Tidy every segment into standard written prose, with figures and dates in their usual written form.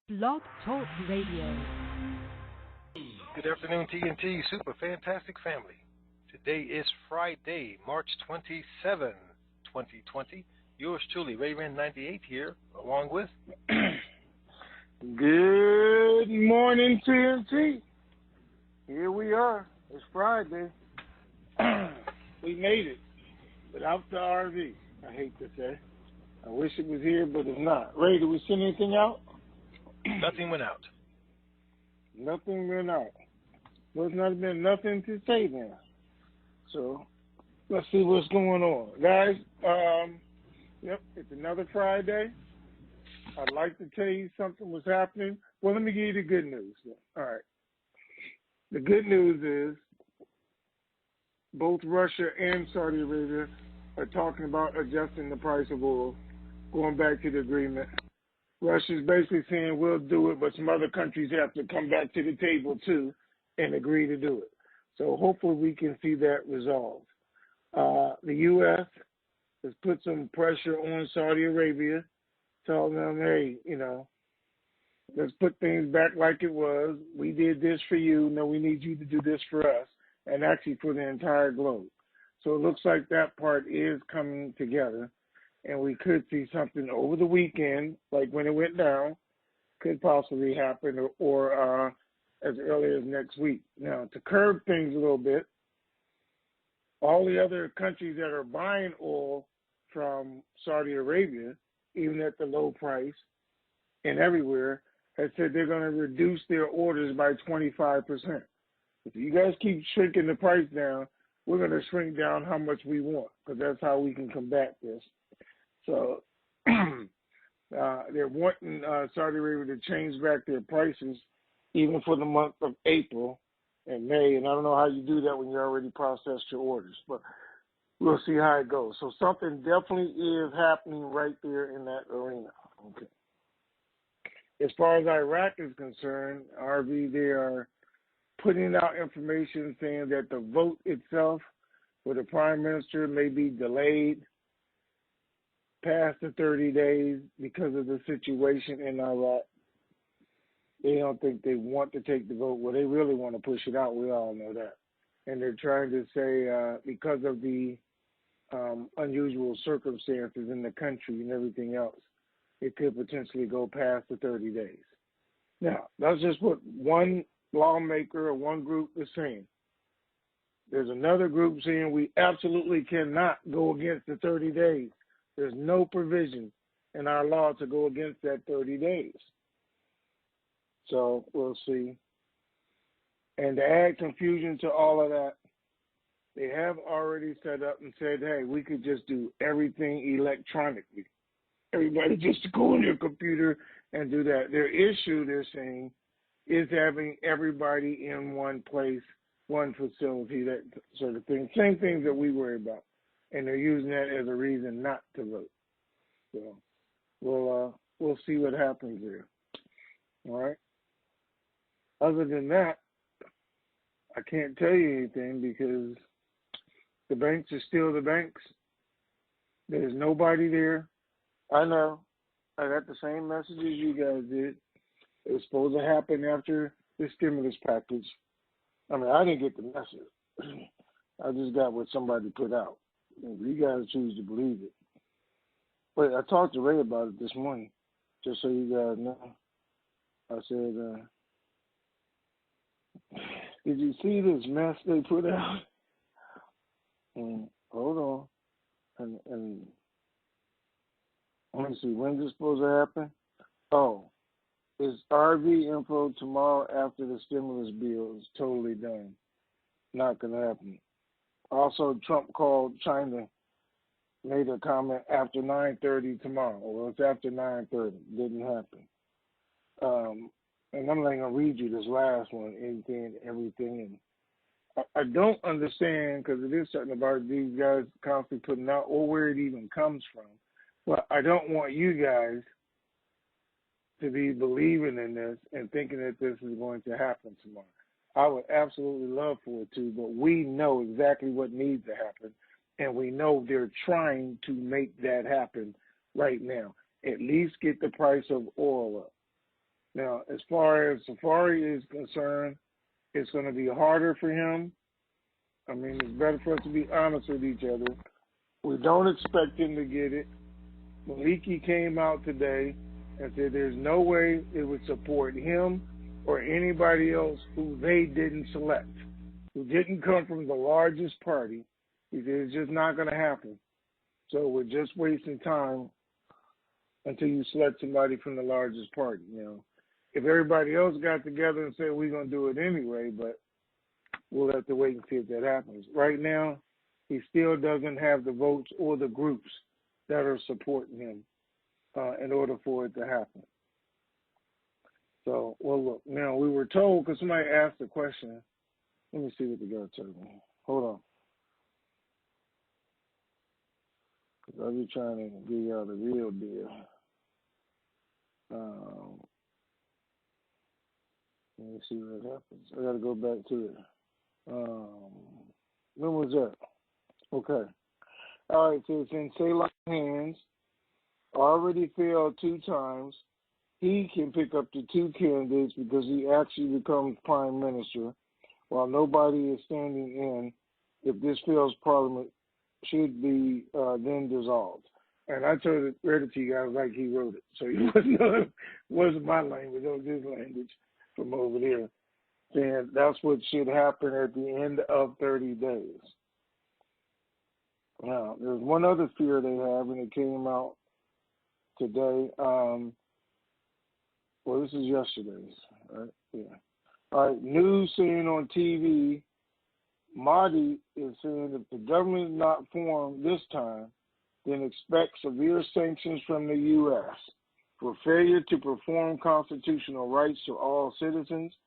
Blog Talk Radio. Good afternoon, TNT Super Fantastic Family. Today is Friday, March 27, 2020. Yours truly, Rayman98 here, along with... Good morning, TNT. Here we are. It's Friday. We made it without the RV, I hate to say. I wish it was here, but it's not. Ray, did we send anything out? Nothing went out. Nothing went out. Must not have been nothing to say then. So let's see what's going on. Guys, it's another Friday. I'd like to tell you something was happening. Well, let me give you the good news. All right. The good news is both Russia and Saudi Arabia are talking about adjusting the price of oil, going back to the agreement. Russia's basically saying we'll do it, but some other countries have to come back to the table too and agree to do it. So hopefully we can see that resolved. The U.S. has put some pressure on Saudi Arabia, telling them, hey, let's put things back like it was. We did this for you. No, we need you to do this for us, and actually for the entire globe. So it looks like that part is coming together, and we could see something over the weekend, like when it went down, could possibly happen, or as early as next week. Now, to curb things a little bit, all the other countries that are buying oil from Saudi Arabia, even at the low price and everywhere, have said they're going to reduce their orders by 25%. If you guys keep shrinking the price down, we're going to shrink down how much we want, because that's how we can combat this. So they're wanting Saudi Arabia to change back their prices even for the month of April and May. And I don't know how you do that when you already processed your orders, but we'll see how it goes. So something definitely is happening right there in that arena. Okay. As far as Iraq is concerned, RV, they are putting out information saying that the vote itself for the prime minister may be delayed past the 30 days because of the situation in Iraq. They don't think they want to take the vote. Well, they really want to push it out. We all know that. And they're trying to say because of the unusual circumstances in the country and everything else, it could potentially go past the 30 days. Now, that's just what one lawmaker or one group is saying. There's another group saying we absolutely cannot go against the 30 days. There's no provision in our law to go against that 30 days. So we'll see. And to add confusion to all of that, they have already set up and said, hey, we could just do everything electronically. Everybody just go on your computer and do that. Their issue, they're saying, is having everybody in one place, one facility, that sort of thing. Same things that we worry about. And they're using that as a reason not to vote. So we'll see what happens there. All right. Other than that, I can't tell you anything because the banks are still the banks. There's nobody there. I know. I got the same message as you guys did. It was supposed to happen after the stimulus package. I mean, I didn't get the message. I just got what somebody put out. You guys choose to believe it. But I talked to Ray about it this morning, just so you guys know. I said, did you see this mess they put out? And hold on. And let me see, when's this supposed to happen? Oh, it's RV info tomorrow after the stimulus bill is totally done. Not going to happen. Also, Trump called China, made a comment after 9:30 tomorrow. Well, it's after 9:30. Didn't happen. And I'm not going to read you this last one, anything and everything. And I don't understand, because it is something about these guys constantly putting out or where it even comes from. But I don't want you guys to be believing in this and thinking that this is going to happen tomorrow. I would absolutely love for it to, but we know exactly what needs to happen, and we know they're trying to make that happen right now. At least get the price of oil up. Now, as far as Safari is concerned, it's going to be harder for him. I mean, it's better for us to be honest with each other. We don't expect him to get it. Maliki came out today and said there's no way it would support him or anybody else who they didn't select, who didn't come from the largest party. He said it's just not going to happen. So we're just wasting time until you select somebody from the largest party. You know, if everybody else got together and said we're going to do it anyway, but we'll have to wait and see if that happens. Right now, he still doesn't have the votes or the groups that are supporting him in order for it to happen. So, well, look, now we were told, because somebody asked the question. Let me see what the guy told me. Hold on. Because I'll be trying to give y'all the real deal. Let me see what happens. I got to go back to it. When was that? Okay. All right, so it's in Salah's hands. Already failed 2 times. He can pick up to 2 candidates because he actually becomes prime minister, while nobody is standing in. If this fails, Parliament should be then dissolved. And I read it to you guys like he wrote it. So it wasn't my language, it was his language from over there. And that's what should happen at the end of 30 days. Now, there's one other fear they have, and it came out today. Well, this is yesterday's, right? Yeah. All right, news saying on TV, Mahdi is saying if the government is not formed this time, then expect severe sanctions from the U.S. for failure to perform constitutional rights to all citizens.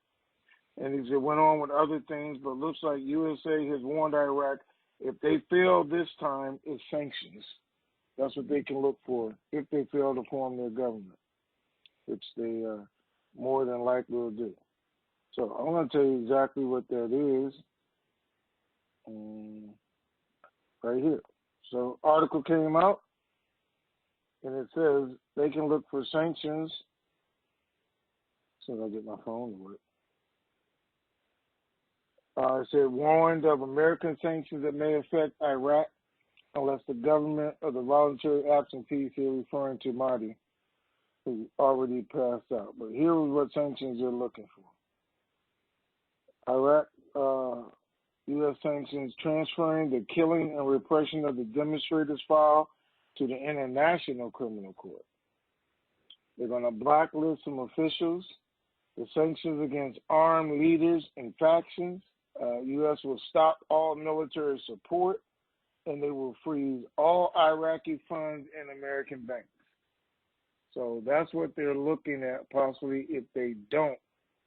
And he went on with other things, but looks like USA has warned Iraq if they fail this time, it's sanctions. That's what they can look for if they fail to form their government, which they more than likely will do. So I'm going to tell you exactly what that is right here. So article came out, and it says they can look for sanctions. So I'll get my phone to work. It said warned of American sanctions that may affect Iraq unless the government or the voluntary absentees here, referring to Mahdi, who already passed out. But here is what sanctions they're looking for. Iraq, U.S. sanctions transferring the killing and repression of the demonstrators file to the International Criminal Court. They're going to blacklist some officials. The sanctions against armed leaders and factions. U.S. will stop all military support, and they will freeze all Iraqi funds in American banks. So that's what they're looking at, possibly, if they don't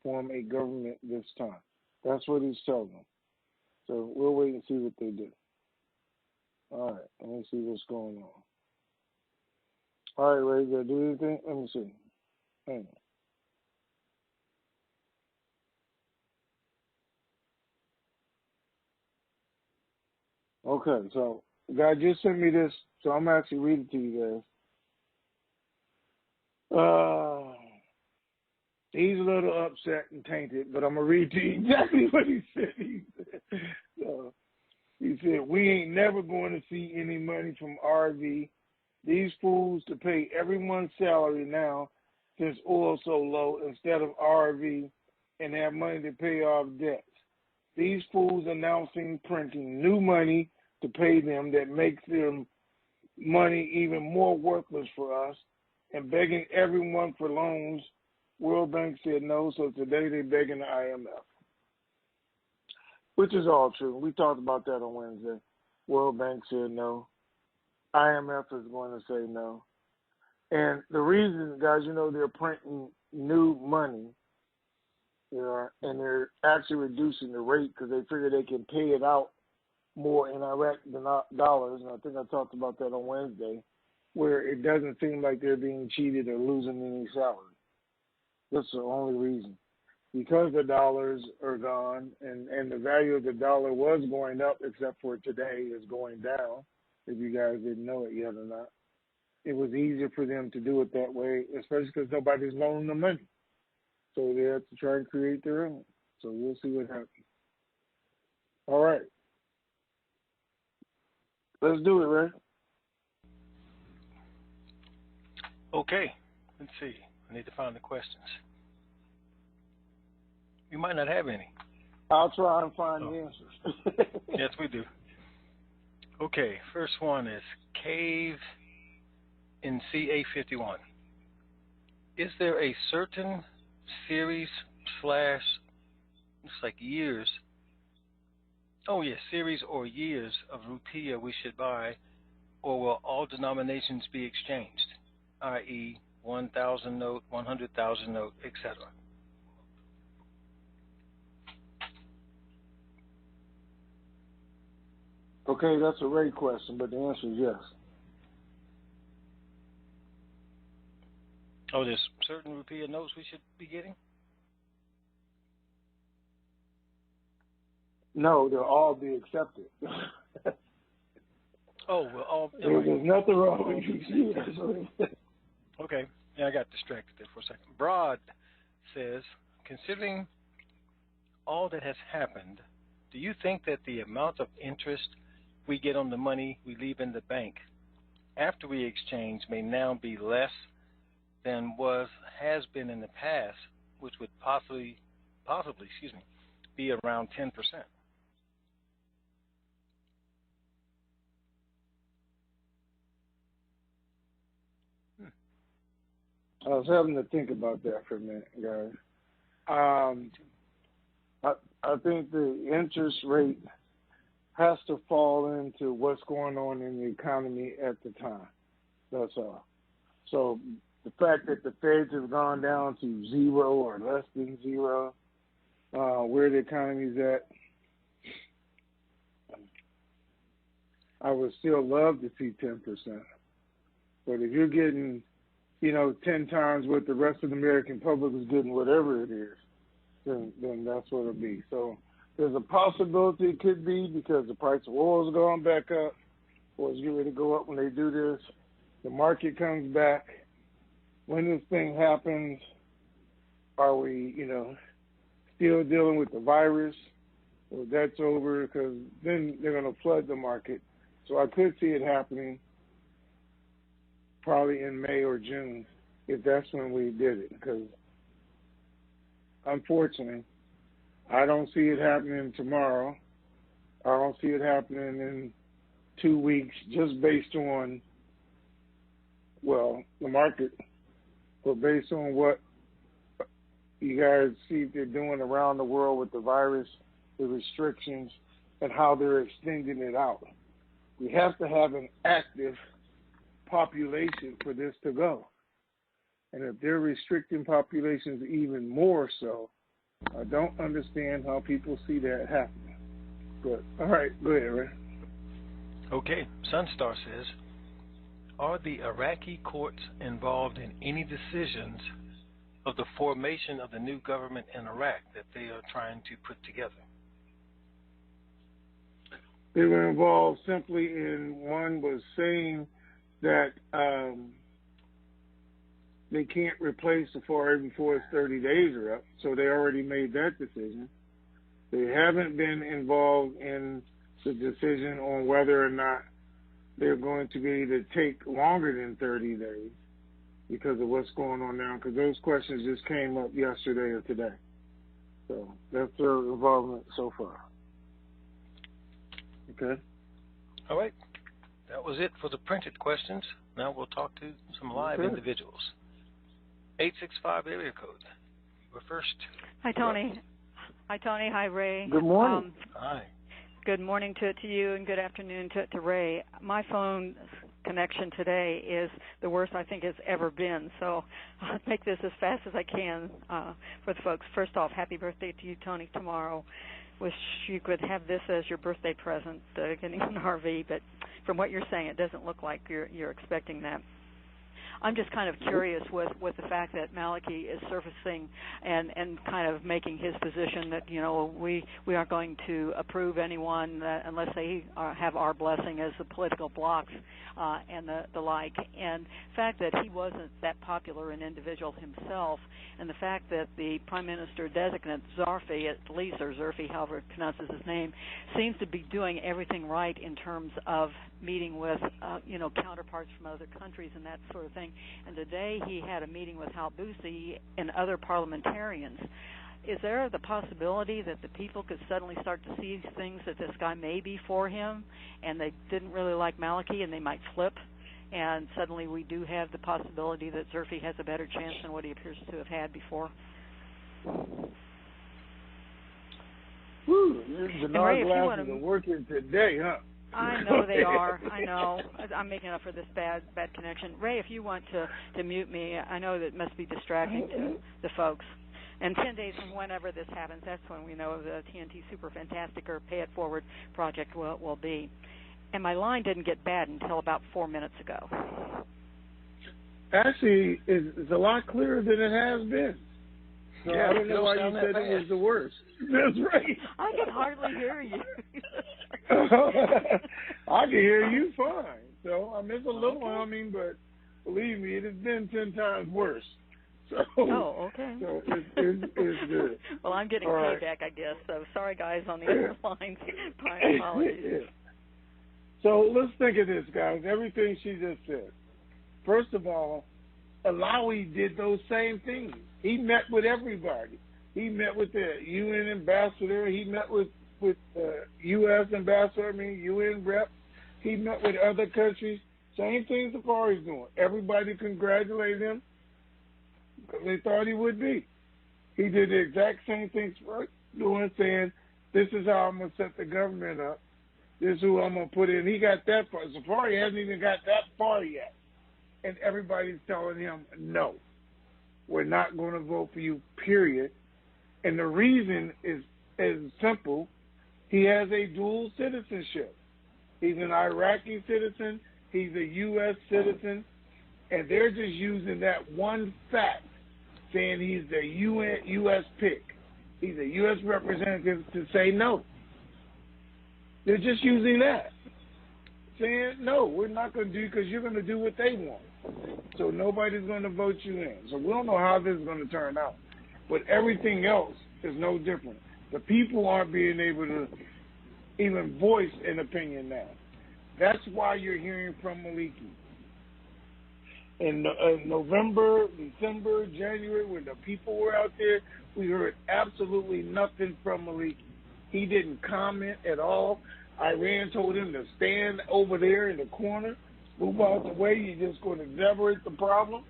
form a government this time. That's what he's telling them. So we'll wait and see what they do. All right, let me see what's going on. All right, Ray, you got to do anything? Let me see. Hang on. Okay, so the guy just sent me this, so I'm actually reading it to you guys. He's a little upset and tainted, but I'm going to read to you exactly what he said. He said, we ain't never going to see any money from RV. These fools to pay everyone's salary now since oil's so low instead of RV and have money to pay off debts. These fools announcing printing new money to pay them that makes them money even more worthless for us and begging everyone for loans. World Bank said no, so today they're begging the IMF, which is all true. We talked about that on Wednesday. World Bank said no. IMF is going to say no. And the reason, guys, they're printing new money, and they're actually reducing the rate because they figure they can pay it out more in Iraq than dollars. And I think I talked about that on Wednesday, where it doesn't seem like they're being cheated or losing any salary. That's the only reason. Because the dollars are gone and the value of the dollar was going up, except for today is going down, if you guys didn't know it yet or not. It was easier for them to do it that way, especially because nobody's loaning them money. So they have to try and create their own. So we'll see what happens. All right. Let's do it, Ray. Okay, let's see. I need to find the questions. We might not have any. I'll try and find the answers. Yes, we do. Okay, first one is Cave in CA51. Is there a certain series / looks like years? Oh yes, series or years of rupiah we should buy, or will all denominations be exchanged, i.e., 1,000 note, 100,000 note, etc.? Okay, that's a Ray question, but the answer is yes. Oh, there's certain rupiah notes we should be getting? No, they'll all be accepted. Oh, well, all. There's nothing wrong with you. Okay, yeah, I got distracted there for a second. Broad says, considering all that has happened, do you think that the amount of interest we get on the money we leave in the bank after we exchange may now be less than has been in the past, which would possibly, be around 10%? I was having to think about that for a minute, guys. I think the interest rate has to fall into what's going on in the economy at the time. That's all. So the fact that the Feds have gone down to 0 or less than 0, where the economy's at, I would still love to see 10%. But if you're getting 10 times what the rest of the American public is getting, whatever it is, then that's what it'll be. So there's a possibility it could be because the price of oil is going back up, or it's getting ready to go up when they do this. The market comes back. When this thing happens, are we, still dealing with the virus? Or that's over, because then they're going to flood the market. So I could see it happening probably in May or June, if that's when we did it, because unfortunately, I don't see it happening tomorrow. I don't see it happening in 2 weeks, just based on, the market, but based on what you guys see they're doing around the world with the virus, the restrictions, and how they're extending it out. We have to have an active population for this to go. And if they're restricting populations even more so, I don't understand how people see that happening. But, all right, go ahead, Ray. Okay, Sunstar says, are the Iraqi courts involved in any decisions of the formation of the new government in Iraq that they are trying to put together? They were involved simply in, one was saying that they can't replace the FAR before its 30 days are up, so they already made that decision. They haven't been involved in the decision on whether or not they're going to be able to take longer than 30 days because of what's going on now, because those questions just came up yesterday or today. So that's their involvement so far. Okay. All right. That was it for the printed questions. Now we'll talk to some live individuals. 865 area code. We're first. Hi, Tony. Hi, Tony. Hi, Ray. Good morning. Hi. Good morning to you, and good afternoon to Ray. My phone connection today is the worst I think it's ever been, so I'll make this as fast as I can for the folks. First off, happy birthday to you, Tony, tomorrow. Wish you could have this as your birthday present, getting an RV, but from what you're saying, it doesn't look like you're expecting that. I'm just kind of curious with the fact that Maliki is surfacing and kind of making his position that, you know, we aren't going to approve anyone unless they have our blessing as the political blocs and the like. And the fact that he wasn't that popular an individual himself, and the fact that the Prime Minister designate Zarfi, at least, or Zerfi, however it pronounces his name, seems to be doing everything right in terms of meeting with counterparts from other countries and that sort of thing. And today he had a meeting with Halbusi and other parliamentarians. Is there the possibility that the people could suddenly start to see things that this guy may be for him, and they didn't really like Maliki, and they might flip, and suddenly we do have the possibility that Zerfi has a better chance than what he appears to have had before? Whew, the Ray, glasses are working today, huh? I know they are. I know. I'm making up for this bad connection. Ray, if you want to mute me, I know that it must be distracting to the folks. And 10 days from whenever this happens, that's when we know the TNT Super Fantastic or Pay It Forward project will be. And my line didn't get bad until about 4 minutes ago. Actually, it's a lot clearer than it has been. So yeah, I don't know why you said it was the worst. That's right. I can hardly hear you. I can hear you fine. So I miss a little humming, but believe me, it has been 10 times worse. So, okay. So it's good. Well, I'm getting payback, I guess. So sorry, guys, on the other lines. My apologies. So let's think of this, guys. Everything she just said. First of all, Alawi did those same things. He met with everybody. He met with the UN ambassador. He met with U.S. ambassador, UN rep. He met with other countries. Same thing Safari's doing. Everybody congratulated him because they thought he would be. He did the exact same thing Safari's doing, saying, this is how I'm going to set the government up. This is who I'm going to put in. He got that far. Safari hasn't even got that far yet. And everybody's telling him, no, we're not going to vote for you, period. And the reason is simple. He has a dual citizenship. He's an Iraqi citizen. He's a U.S. citizen. And they're just using that one fact, saying he's the U.S. pick. He's a U.S. representative to say no. They're just using that, saying, no, we're not going to do because you're going to do what they want. So nobody's going to vote you in. So we don't know how this is going to turn out. But everything else is no different. The people aren't being able to even voice an opinion now. That's why you're hearing from Maliki. In November, December, January, when the people were out there, we heard absolutely nothing from Maliki. He didn't comment at all. Iran told him to stand over there in the corner, move out the way. You're just going to exacerbate the problem.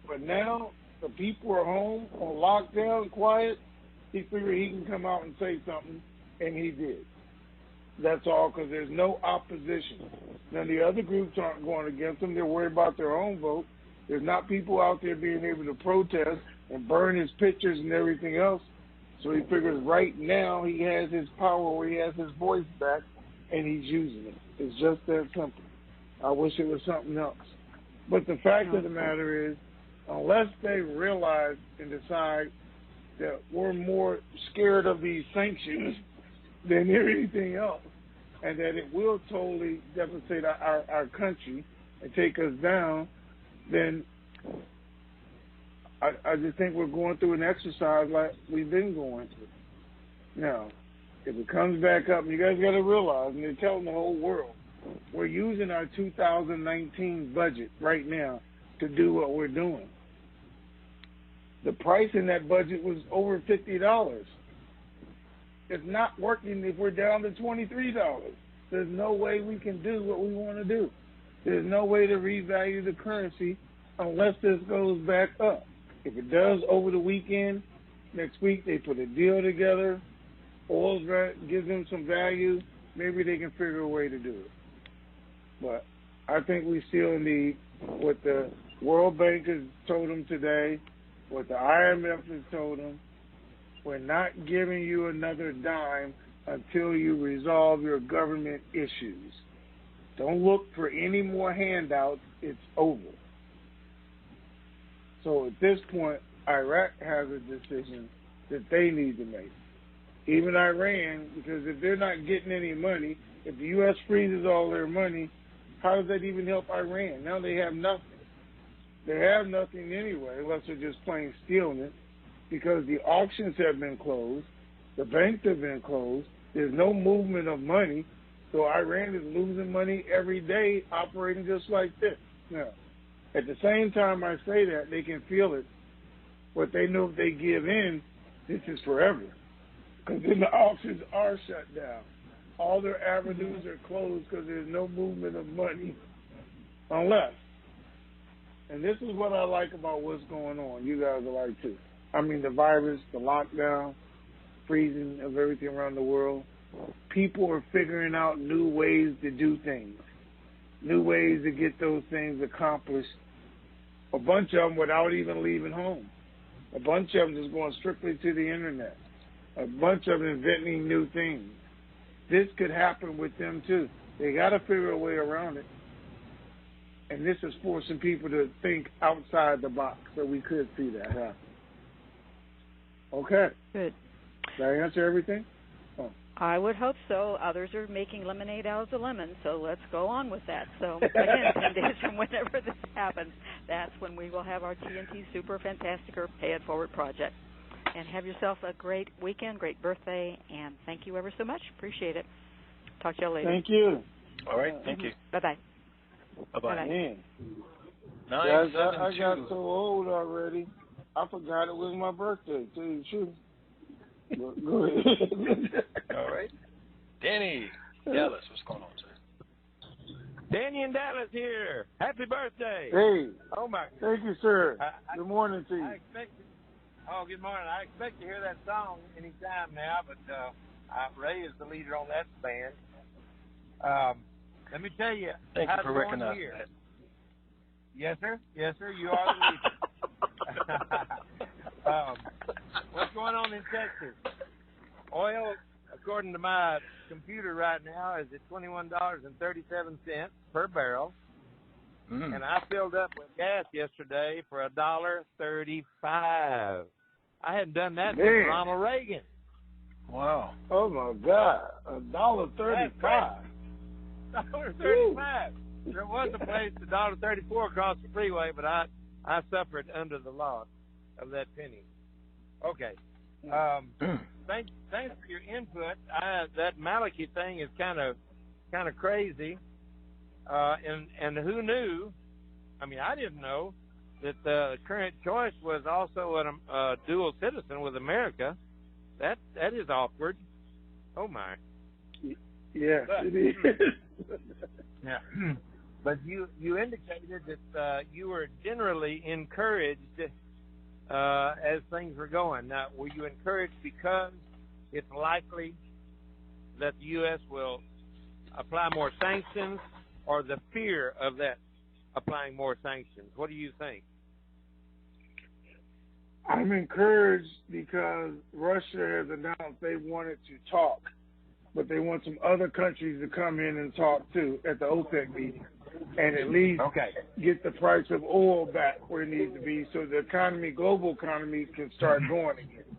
But now the people are home on lockdown, quiet. He figured he can come out and say something, and he did. That's all, because there's no opposition. Now, the other groups aren't going against him. They're worried about their own vote. There's not people out there being able to protest and burn his pictures and everything else. So he figures right now he has his power where he has his voice back, and he's using it. It's just that simple. I wish it was something else. But the fact of the matter is, unless they realize and decide that we're more scared of these sanctions than anything else, and that it will totally devastate our country and take us down, then I just think we're going through an exercise like we've been going through. Now, if it comes back up, you guys got to realize, and they're telling the whole world, we're using our 2019 budget right now to do what we're doing. The price in that budget was over $50. It's not working if we're down to $23. There's no way we can do what we want to do. There's no way to revalue the currency unless this goes back up. If it does over the weekend, next week they put a deal together, oil gives them some value, maybe they can figure a way to do it. But I think we still need what the World Bank has told them today, what the IMF has told them. We're not giving you another dime until you resolve your government issues. Don't look for any more handouts. It's over. So at this point, Iraq has a decision that they need to make. Even Iran, because if they're not getting any money, if the U.S. freezes all their money, how does that even help Iran? Now they have nothing. They have nothing anyway, unless they're just plain stealing it, because the auctions have been closed, the banks have been closed, there's no movement of money, so Iran is losing money every day operating just like this. Now, at the same time I say that, they can feel it, but they know if they give in, this is forever. Because then the auctions are shut down. All their avenues are closed because there's no movement of money unless. And this is what I like about what's going on. You guys are like too. I mean, the virus, the lockdown, freezing of everything around the world. People are figuring out new ways to do things, new ways to get those things accomplished. A bunch of them without even leaving home. A bunch of them just going strictly to the internet. A bunch of them inventing new things. This could happen with them too. They got to figure a way around it. And this is forcing people to think outside the box, so we could see that happen. Okay. Good. Did I answer everything? Oh. I would hope so. Others are making lemonade out of the lemon, so let's go on with that. So, again, 10 days from whenever this happens, that's when we will have our TNT Super Fantastic or Pay It Forward project. And have yourself a great weekend, great birthday, and thank you ever so much. Appreciate it. Talk to you later. Thank you. All right, thank you. Bye-bye. Bye-bye. Man. 972. I got so old already, I forgot it was my birthday, to tell you the truth. Go ahead. All right. Danny, Dallas, what's going on, sir? Danny in Dallas here. Happy birthday. Hey. Oh, my. Thank you, sir. Good morning to you. Good morning. I expect to hear that song anytime now, but Ray is the leader on that band. Let me tell you. Thank you for recognizing here. that. Yes, sir. Yes, sir. You are the leader. What's going on in Texas? Oil, according to my computer right now, is at $21.37 per barrel. Mm. And I filled up with gas yesterday for $1.35. I hadn't done that since Ronald Reagan. Wow. Oh my God. $1.35. $1.35. There was a place $1.34 across the freeway, but I suffered under the loss of that penny. Okay. Thanks for your input. That Malachi thing is kind of crazy. And who knew? I mean, I didn't know that the current choice was also a dual citizen with America. That is awkward. Oh my. Yes, it is. Yeah. But you indicated that you were generally encouraged as things were going. Now, were you encouraged because it's likely that the U.S. will apply more sanctions, or the fear of that applying more sanctions? What do you think? I'm encouraged because Russia has announced they wanted to talk, but they want some other countries to come in and talk too at the OPEC meeting, and at least get the price of oil back where it needs to be, so the economy, global economy, can start going again,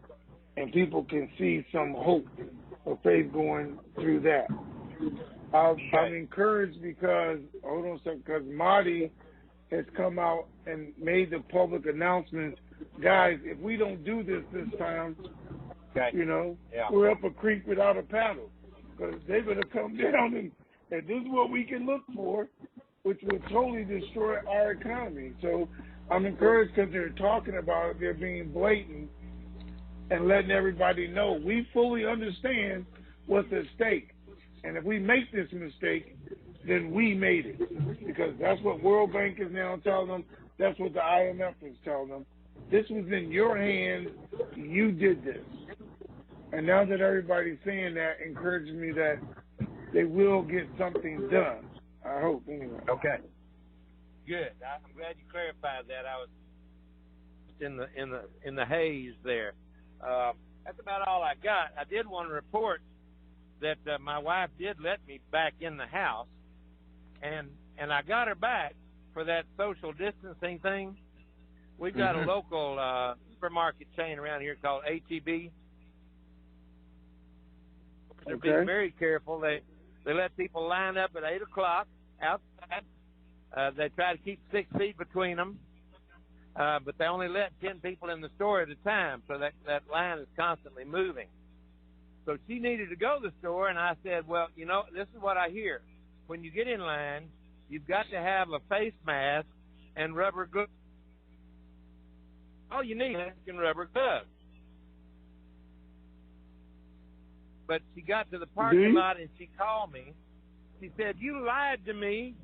and people can see some hope or faith going through that. I'm encouraged because, hold on a second, because Mahdi has come out and made the public announcement, guys, if we don't do this time, we're up a creek without a paddle, because they're going to come down and this is what we can look for, which would totally destroy our economy. So I'm encouraged because they're talking about it, they're being blatant and letting everybody know we fully understand what's at stake. And if we make this mistake, then we made it. Because that's what World Bank is now telling them. That's what the IMF is telling them. This was in your hands. You did this. And now that everybody's saying that, encourages me that they will get something done. I hope, anyway. Okay. Good. I'm glad you clarified that. I was in the haze there. That's about all I got. I did want to report that my wife did let me back in the house, and I got her back for that social distancing thing. we've got a local supermarket chain around here called HEB. They're being very careful. They let people line up at 8 o'clock outside. They try to keep 6 feet between them, but they only let 10 people in the store at a time, so that line is constantly moving. So she needed to go to the store, and I said, well, you know, this is what I hear. When you get in line, you've got to have a face mask and rubber gloves. All you need is rubber gloves. But she got to the parking lot, and she called me. She said, you lied to me.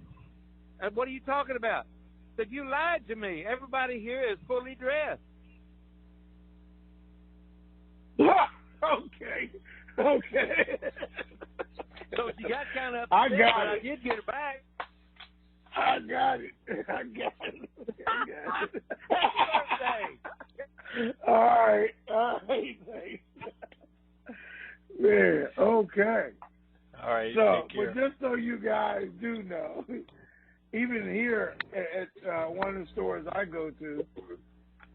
What are you talking about? I said, you lied to me. Everybody here is fully dressed. Okay. So she got kind of upset, but I did get her back. I got it. All right. Man, okay. All right. So, but just so you guys do know, even here at one of the stores I go to,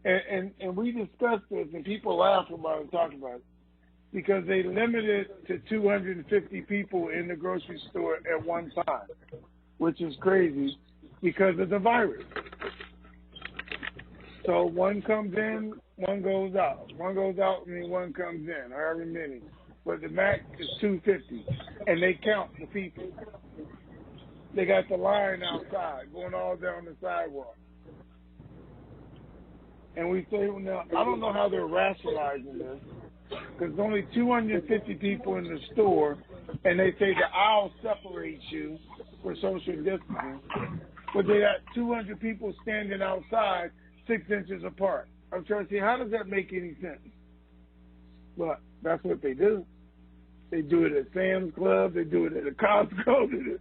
and we discussed this, and people laugh about it and talk about it, because they limited it to 250 people in the grocery store at one time, which is crazy because of the virus. So one comes in, one goes out. One goes out, and then one comes in, however many. But the max is 250, and they count the people. They got the line outside going all down the sidewalk. And we say, now, I don't know how they're rationalizing this, because there's only 250 people in the store, and they say the aisle separates you for social distancing, but they got 200 people standing outside 6 inches apart. I'm trying to see, how does that make any sense? But that's what they do. They do it at Sam's Club. They do it at a Costco.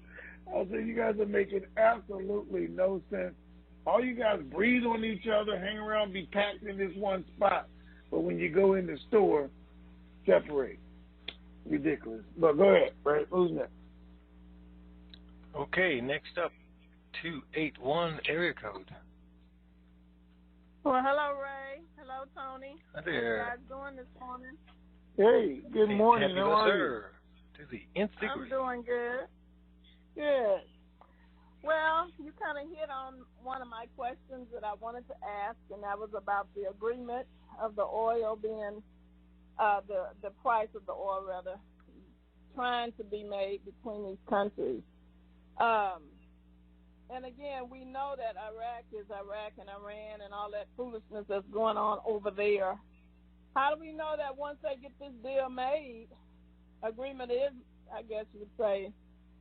I say, you guys are making absolutely no sense. All you guys breathe on each other, hang around, be packed in this one spot. But when you go in the store, separate. Ridiculous. But go ahead, right? Who's next? Okay, next up, 281 area code. Well, hello, Ray. Hello, Tony. Hi there. How you guys doing this morning? Hey, good morning. How are you? To the nth degree. I'm doing good. Good. Well, you kind of hit on one of my questions that I wanted to ask, and that was about the agreement of the oil being, the price of the oil, rather, trying to be made between these countries. And again, we know that Iraq is Iraq and Iran and all that foolishness that's going on over there. How do we know that once they get this deal made, agreement is, I guess you would say,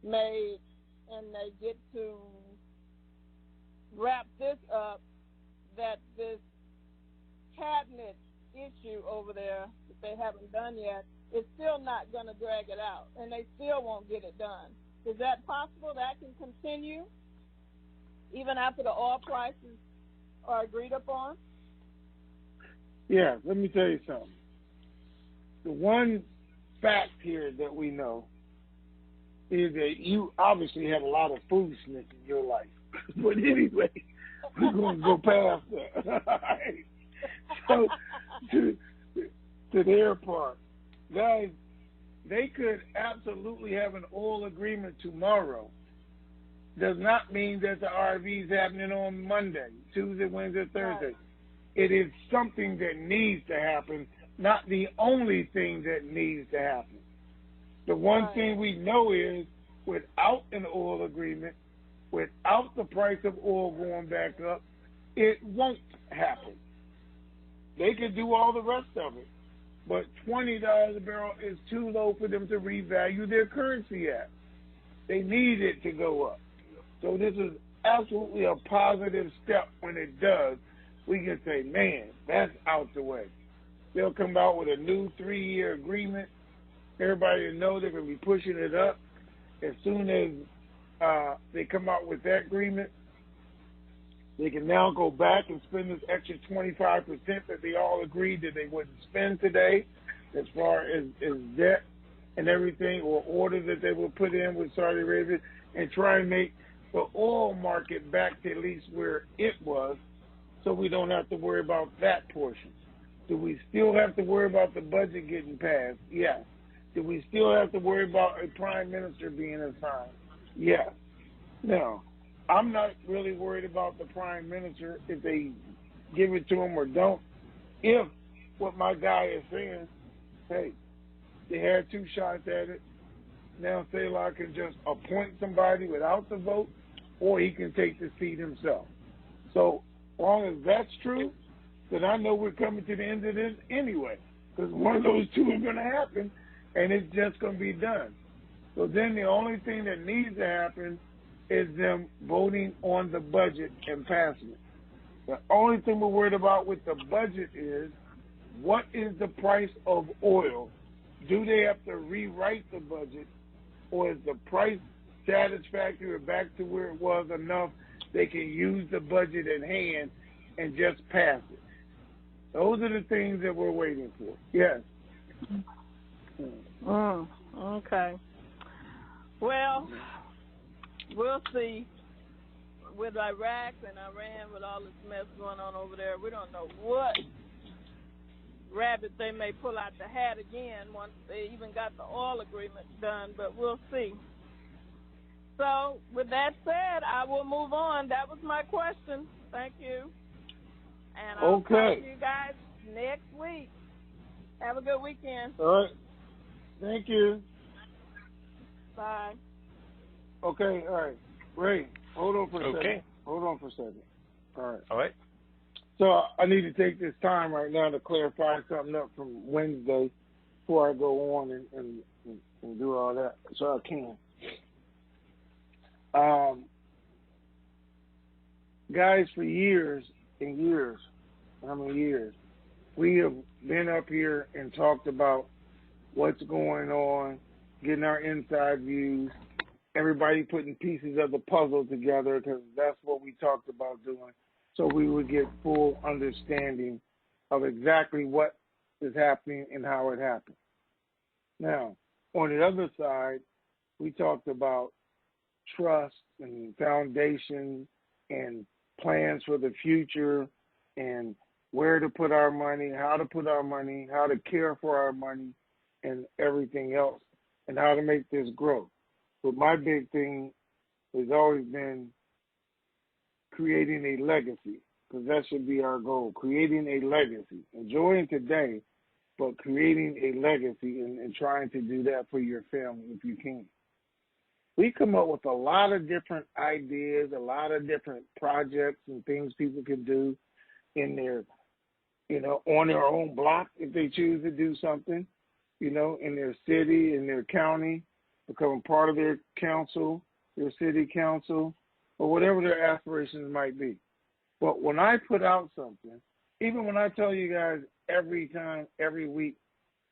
made, and they get to wrap this up, that this cabinet issue over there that they haven't done yet is still not going to drag it out, and they still won't get it done? Is that possible? That can continue even after the oil prices are agreed upon? Yeah, let me tell you something. The one fact here that we know is that you obviously have a lot of foolishness in your life. But anyway, we're going to go past that. All right. So, to their part, guys, they could absolutely have an oil agreement tomorrow. Does not mean that the RV is happening on Monday, Tuesday, Wednesday, Thursday. Right. It is something that needs to happen, not the only thing that needs to happen. The one thing we know is without an oil agreement, without the price of oil going back up, it won't happen. They could do all the rest of it, but $20 a barrel is too low for them to revalue their currency at. They need it to go up. So this is absolutely a positive step. When it does, we can say, man, that's out the way. They'll come out with a new 3-year agreement. Everybody will know they're going to be pushing it up. As soon as they come out with that agreement, they can now go back and spend this extra 25% that they all agreed that they wouldn't spend today, as far as debt and everything, or orders that they will put in with Saudi Arabia, and try and make the oil market back to at least where it was, so we don't have to worry about that portion. Do we still have to worry about the budget getting passed? Yes. Do we still have to worry about a prime minister being assigned? Yes. Now, I'm not really worried about the prime minister if they give it to him or don't. If what my guy is saying, hey, they had 2 shots at it, now Sayla can just appoint somebody without the vote, or he can take the seat himself. So, as long as that's true, then I know we're coming to the end of this anyway, because one of those two are going to happen, and it's just going to be done. So then the only thing that needs to happen is them voting on the budget and passing it. The only thing we're worried about with the budget is, what is the price of oil? Do they have to rewrite the budget, or is the price satisfactory or back to where it was enough they can use the budget at hand and just pass it? Those are the things that we're waiting for. Yes. Okay. Well, we'll see. With Iraq and Iran, with all this mess going on over there, we don't know what rabbit they may pull out the hat again once they even got the oil agreement done, but we'll see. So, with that said, I will move on. That was my question. Thank you. And I'll talk to you guys next week. Have a good weekend. All right. Thank you. Bye. Okay, all right. Ray, hold on for a second. Hold on for a second. All right. All right. So I need to take this time right now to clarify something up from Wednesday before I go on and do all that, so I can. Guys, for years and years, how many years, we have been up here and talked about what's going on, getting our inside views, everybody putting pieces of the puzzle together, because that's what we talked about doing, so we would get full understanding of exactly what is happening and how it happened. Now, on the other side, we talked about trust and foundation and plans for the future and where to put our money, how to put our money, how to care for our money, and everything else, and how to make this grow. But my big thing has always been creating a legacy, because that should be our goal, creating a legacy. Enjoying today, but creating a legacy and trying to do that for your family if you can. We come up with a lot of different ideas, a lot of different projects and things people can do in their, on their own block if they choose to do something, in their city, in their county, becoming part of their council, their city council, or whatever their aspirations might be. But when I put out something, even when I tell you guys every time, every week,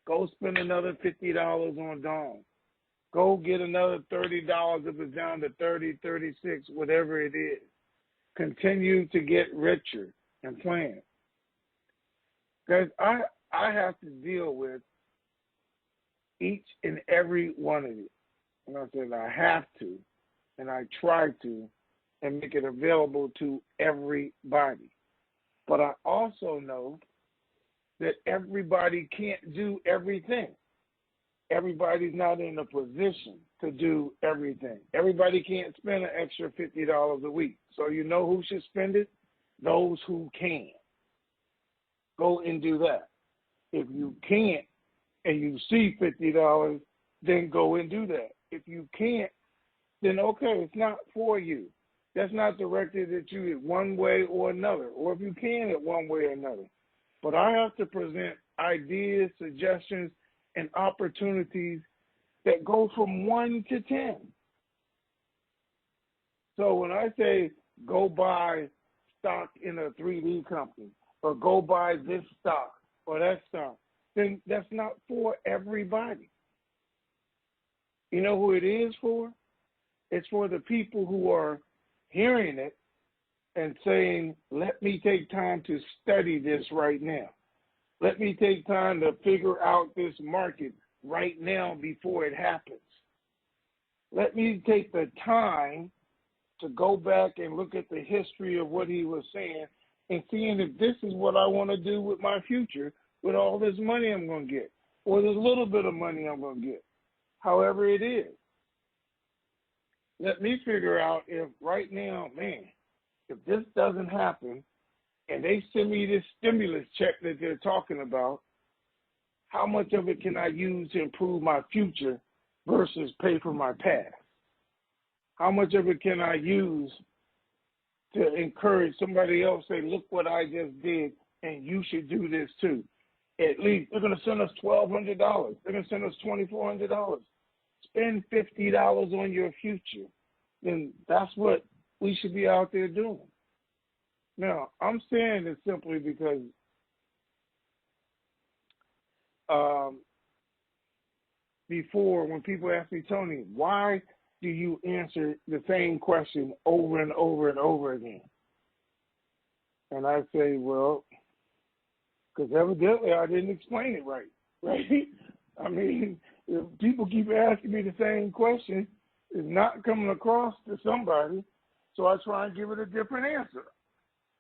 go spend another $50 on Dawn. Go get another $30 if it's down to 30, 36, whatever it is. Continue to get richer and plan. Guys, I have to deal with each and every one of you. And I said I have to, and I try to, and make it available to everybody. But I also know that everybody can't do everything. Everybody's not in a position to do everything. Everybody can't spend an extra $50 a week. So you know who should spend it? Those who can. Go and do that. If you can't and you see $50, then go and do that. If you can't, then okay, it's not for you. That's not directed at you in one way or another, or if you can in one way or another. But I have to present ideas, suggestions, and opportunities that go from 1 to 10. So when I say go buy stock in a 3D company, or go buy this stock or that stock, then that's not for everybody. You know who it is for? It's for the people who are hearing it and saying, let me take time to study this right now. Let me take time to figure out this market right now before it happens. Let me take the time to go back and look at the history of what he was saying and seeing if this is what I want to do with my future with all this money I'm going to get or this little bit of money I'm going to get, however it is. Let me figure out if right now, man, if this doesn't happen and they send me this stimulus check that they're talking about, how much of it can I use to improve my future versus pay for my past? How much of it can I use to encourage somebody else, say, look what I just did, and you should do this too? At least they're going to send us $1,200. They're going to send us $2,400. Spend $50 on your future. Then that's what we should be out there doing. Now, I'm saying this simply because before, when people ask me, Tony, why do you answer the same question over and over and over again? And I say, well, because evidently I didn't explain it right? I mean, if people keep asking me the same question, it's not coming across to somebody, so I try and give it a different answer.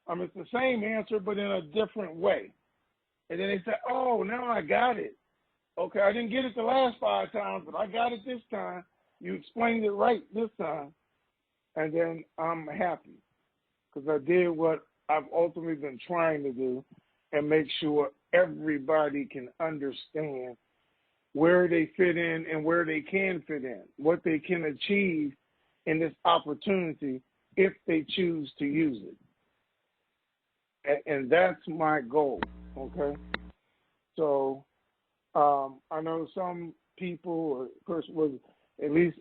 I mean, it's the same answer, but in a different way. And then they say, oh, now I got it. Okay, I didn't get it the last 5 times, but I got it this time. You explained it right this time. And then I'm happy because I did what I've ultimately been trying to do and make sure everybody can understand where they fit in and where they can fit in, what they can achieve in this opportunity if they choose to use it. And that's my goal, okay? So I know some people or person was at least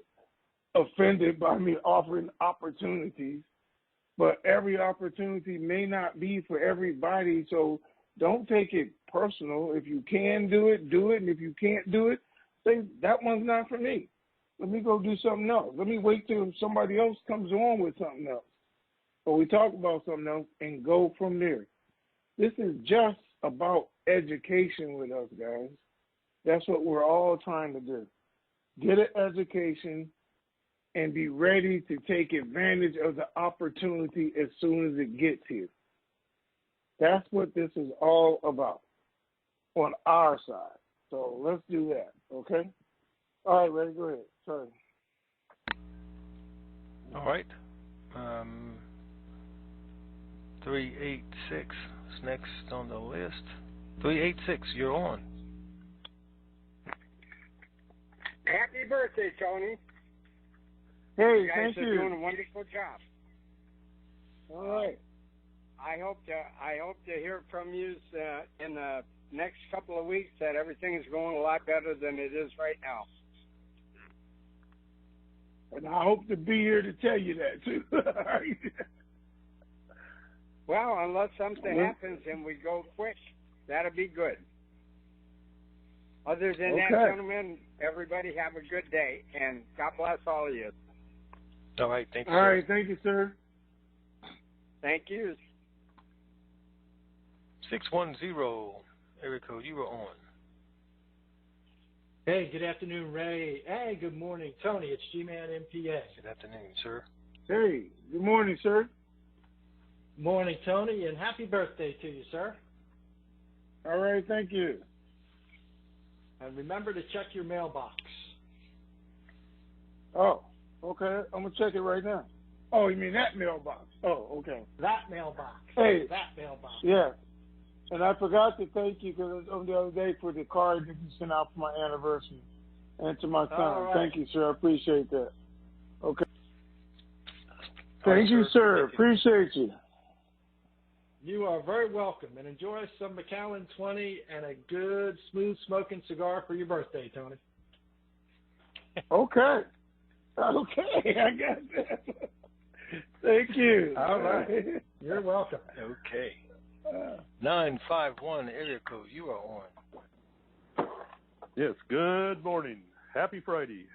offended by me offering opportunities, but every opportunity may not be for everybody, so don't take it personal. If you can do it, do it. And if you can't do it, say, that one's not for me. Let me go do something else. Let me wait till somebody else comes on with something else. Or we talk about something else and go from there. This is just about education with us, guys. That's what we're all trying to do. Get an education and be ready to take advantage of the opportunity as soon as it gets here. That's what this is all about on our side. So let's do that, okay? All right, Ray, go ahead. Sorry. All right. 386 is next on the list. 386, you're on. Happy birthday, Tony. Hey, you guys thank are you. doing a wonderful job. All right. I hope to hear from you in the next couple of weeks that everything is going a lot better than it is right now. And I hope to be here to tell you that too. Well, unless something happens and we go quick, that'll be good. Other than that, gentlemen, everybody have a good day, and God bless all of you. All right, thank you. All right, thank you, sir. Thank you. 610, area code, you were on. Hey, good afternoon, Ray. Hey, good morning, Tony. It's G-Man MPA. Good afternoon, sir. Hey, good morning, sir. Morning, Tony, and happy birthday to you, sir. All right, thank you. And remember to check your mailbox. Oh, okay. I'm going to check it right now. Oh, you mean that mailbox? Oh, okay. That mailbox. Hey. That mailbox. Yeah. And I forgot to thank you because on the other day for the card that you sent out for my anniversary and to my son. Right. Thank you, sir. I appreciate that. Okay. All Thank right, you, sir. Thank you. Appreciate you. You are very welcome, and enjoy some Macallan 20 and a good, smooth smoking cigar for your birthday, Tony. Okay. Okay, I got that. Thank you. All right. You're welcome. Okay. 951, area code, you are on. Yes, good morning. Happy Friday.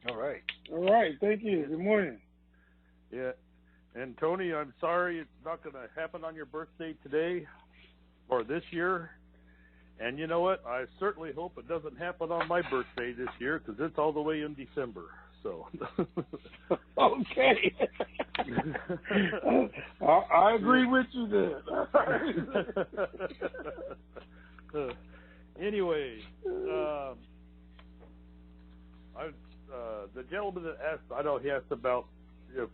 All right. All right, thank you. Good morning. Yeah. And Tony, I'm sorry it's not going to happen on your birthday today or this year. And you know what? I certainly hope it doesn't happen on my birthday this year because it's all the way in December. So. Okay. I agree with you there. Anyway, the gentleman that asked, I know he asked about if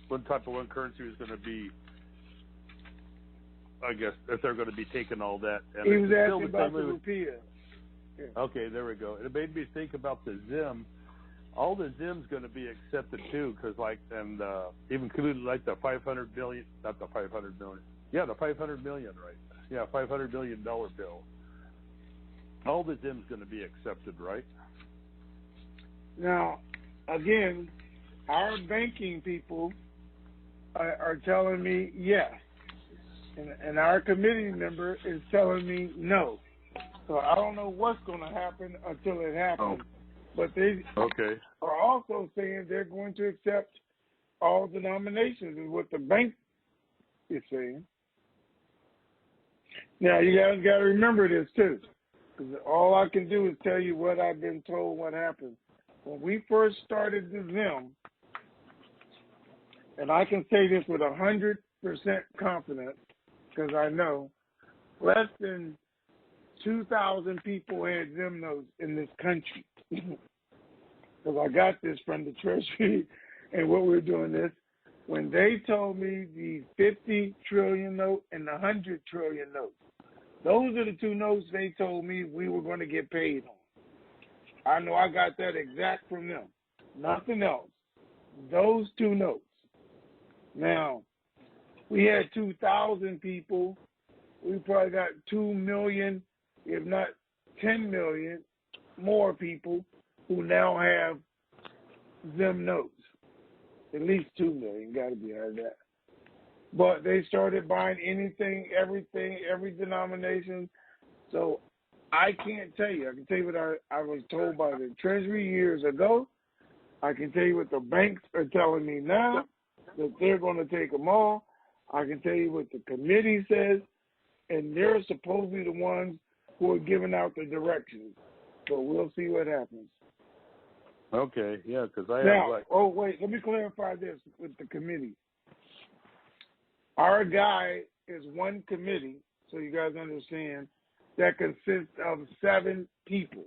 what type of one currency was going to be, I guess, if they're going to be taking all that. And he was asking about the rupiah. Yeah. Okay, there we go. It made me think about the Zim. All the Zim's going to be accepted too, because even including like the 500 million, not the 500 million. Yeah, the 500 million, right? Yeah, $500 million bill. All the Zim's going to be accepted, right? Now, again, our banking people are telling me yes, and our committee member is telling me no. So I don't know what's going to happen until it happens. But they are also saying they're going to accept all denominations, is what the bank is saying. Now, you guys got to remember this, too, because all I can do is tell you what I've been told what happened. When we first started the Zim, and I can say this with 100% confidence, because I know, less than 2,000 people had Zim notes in this country. Because I got this from the Treasury and what we're doing this. When they told me the 50 trillion note and the 100 trillion note, those are the two notes they told me we were going to get paid on. I know I got that exact from them. Nothing else. Those two notes. Now, we had 2,000 people. We probably got 2 million, if not 10 million more people who now have Zim notes. At least 2 million, got to be out of that. But they started buying anything, everything, every denomination. So I can't tell you. I can tell you what I was told by the Treasury years ago. I can tell you what the banks are telling me now, that they're going to take them all. I can tell you what the committee says, and they're supposedly the ones who are giving out the directions. So we'll see what happens. Okay, yeah, because I now, have oh, wait, let me clarify this with the committee. Our guy is one committee, so you guys understand, that consists of 7 people.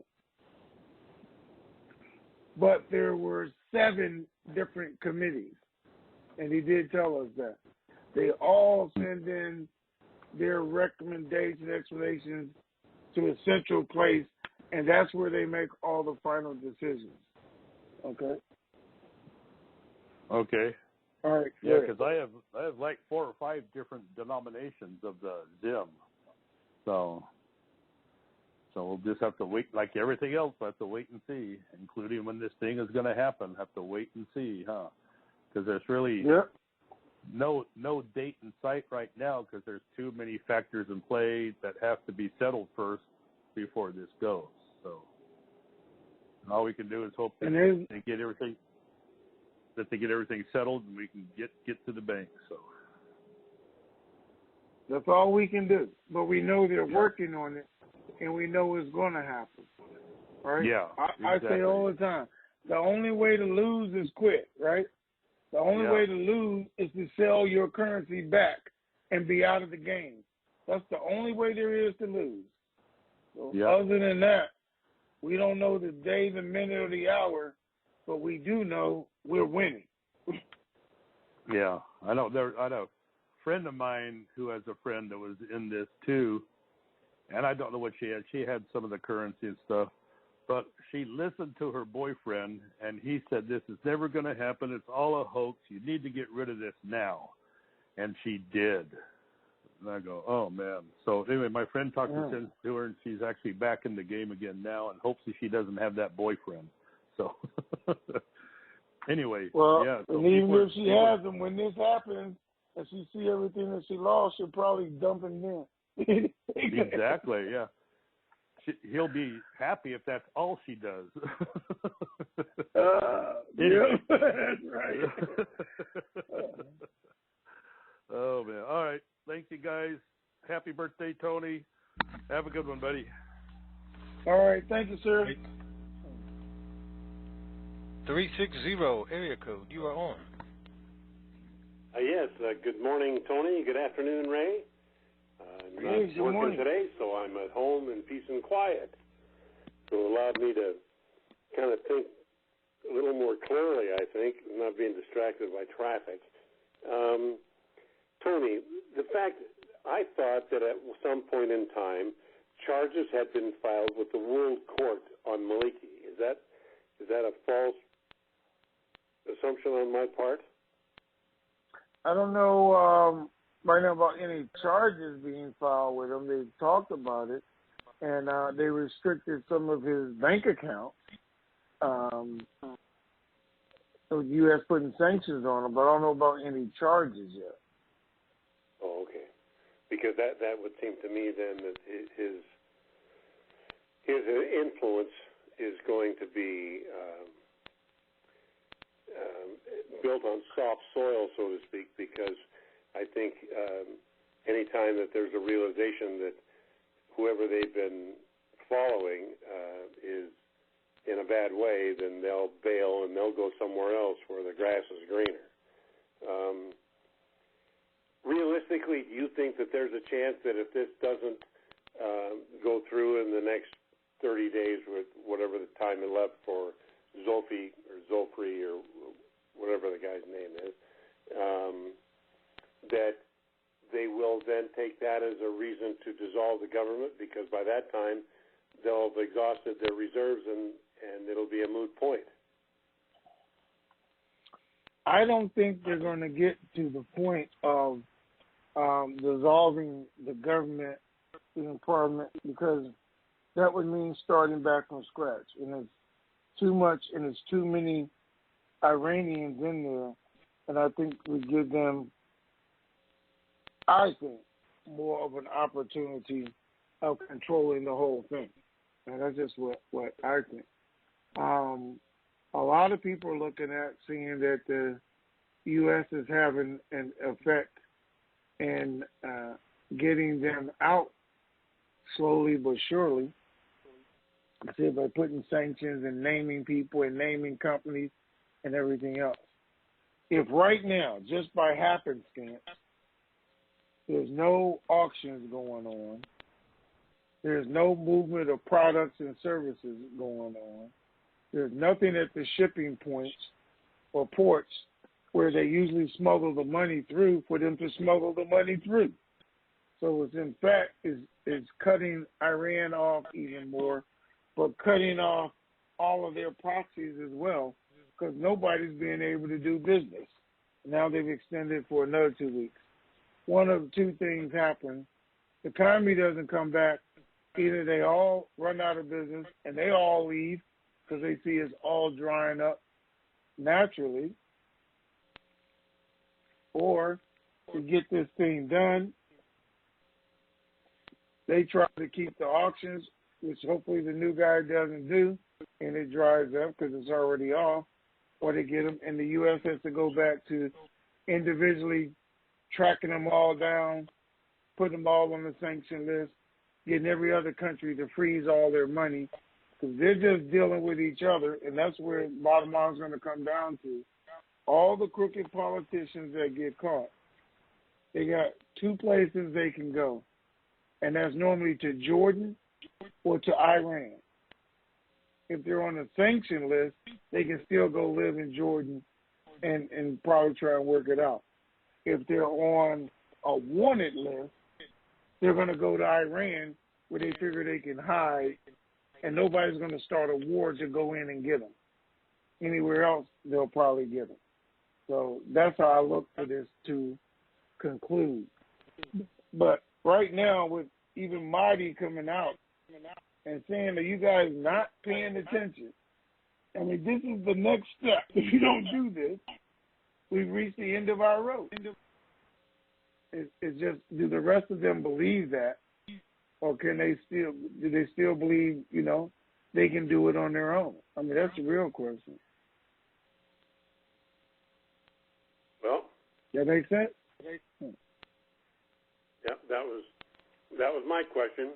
But there were 7 different committees, and he did tell us that. They all send in their recommendations, explanations to a central place, and that's where they make all the final decisions. Okay? Okay. All right. Yeah, because I have like 4 or 5 different denominations of the Zim. So we'll just have to wait, like everything else, we'll have to wait and see, including when this thing is going to happen. Have to wait and see, huh? Because there's really no date in sight right now, because there's too many factors in play that have to be settled first before this goes. So all we can do is hope that they get everything settled and we can get to the bank. So that's all we can do. But we know they're working on it, and we know it's going to happen. Right? Yeah. I say all the time, the only way to lose is quit, right? The only way to lose is to sell your currency back and be out of the game. That's the only way there is to lose. So other than that, we don't know the day, the minute, or the hour, but we do know we're winning. Yeah, I know. I know a friend of mine who has a friend that was in this too, and I don't know what she had. She had some of the currency and stuff, but she listened to her boyfriend, and he said, "This is never going to happen. It's all a hoax. You need to get rid of this now." And she did. And I go, oh, man. So, anyway, my friend talked to her, and she's actually back in the game again now, and hopefully she doesn't have that boyfriend. So, anyway. Well, yeah, so and even if she has them, when this happens and she see everything that she lost, she'll probably dump him in. Exactly, yeah. He'll be happy if that's all she does. Yeah, that's right. Oh, man. All right. Thank you, guys. Happy birthday, Tony. Have a good one, buddy. All right. Thank you, sir. 360 area code. You are on. Yes. Good morning, Tony. Good afternoon, Ray. I'm not working today, so I'm at home in peace and quiet. So it allowed me to kind of think a little more clearly, I think, not being distracted by traffic. Tony, the fact, I thought that at some point in time, charges had been filed with the World Court on Maliki. Is that a false assumption on my part? I don't know right now about any charges being filed with him. They've talked about it, and they restricted some of his bank accounts. So the U.S. putting sanctions on him, but I don't know about any charges yet. Oh, okay. Because that would seem to me then that his influence is going to be built on soft soil, so to speak, because I think any time that there's a realization that whoever they've been following is in a bad way, then they'll bail and they'll go somewhere else where the grass is greener. Realistically, do you think that there's a chance that if this doesn't go through in the next 30 days with whatever the time is left for Zolfi or Zolfri or whatever the guy's name is, that they will then take that as a reason to dissolve the government, because by that time they'll have exhausted their reserves and it'll be a moot point? I don't think they're going to get to the point of dissolving the government in Parliament, because that would mean starting back from scratch. And it's too much, and it's too many Iranians in there, and I think we give them, I think, more of an opportunity of controlling the whole thing. And that's just what I think. A lot of people are looking at seeing that the U.S. is having an effect in getting them out slowly but surely. I say by putting sanctions and naming people and naming companies and everything else. If right now, just by happenstance, there's no auctions going on, there's no movement of products and services going on, there's nothing at the shipping points or ports where they usually smuggle the money through for them to smuggle the money through. So it's in fact is cutting Iran off even more, but cutting off all of their proxies as well, because nobody's being able to do business. Now they've extended for another 2 weeks. One of two things happen. The economy doesn't come back. Either they all run out of business and they all leave because they see it's all drying up naturally, or to get this thing done, they try to keep the auctions, which hopefully the new guy doesn't do, and it dries up because it's already off, or they get them, and the U.S. has to go back to individually tracking them all down, putting them all on the sanction list, getting every other country to freeze all their money, because they're just dealing with each other, and that's where bottom line is going to come down to. All the crooked politicians that get caught, they got two places they can go, and that's normally to Jordan or to Iran. If they're on a sanction list, they can still go live in Jordan and probably try and work it out. If they're on a wanted list, they're going to go to Iran where they figure they can hide, and nobody's going to start a war to go in and get them. Anywhere else, they'll probably get them. So that's how I look for this to conclude. But right now, with even Mahdi coming out and saying that you guys not paying attention, I mean, this is the next step. If you don't do this, we've reached the end of our road. It's just, do the rest of them believe that, or do they still believe, they can do it on their own? I mean, that's the real question. Well, that makes sense? Yeah, that was my question.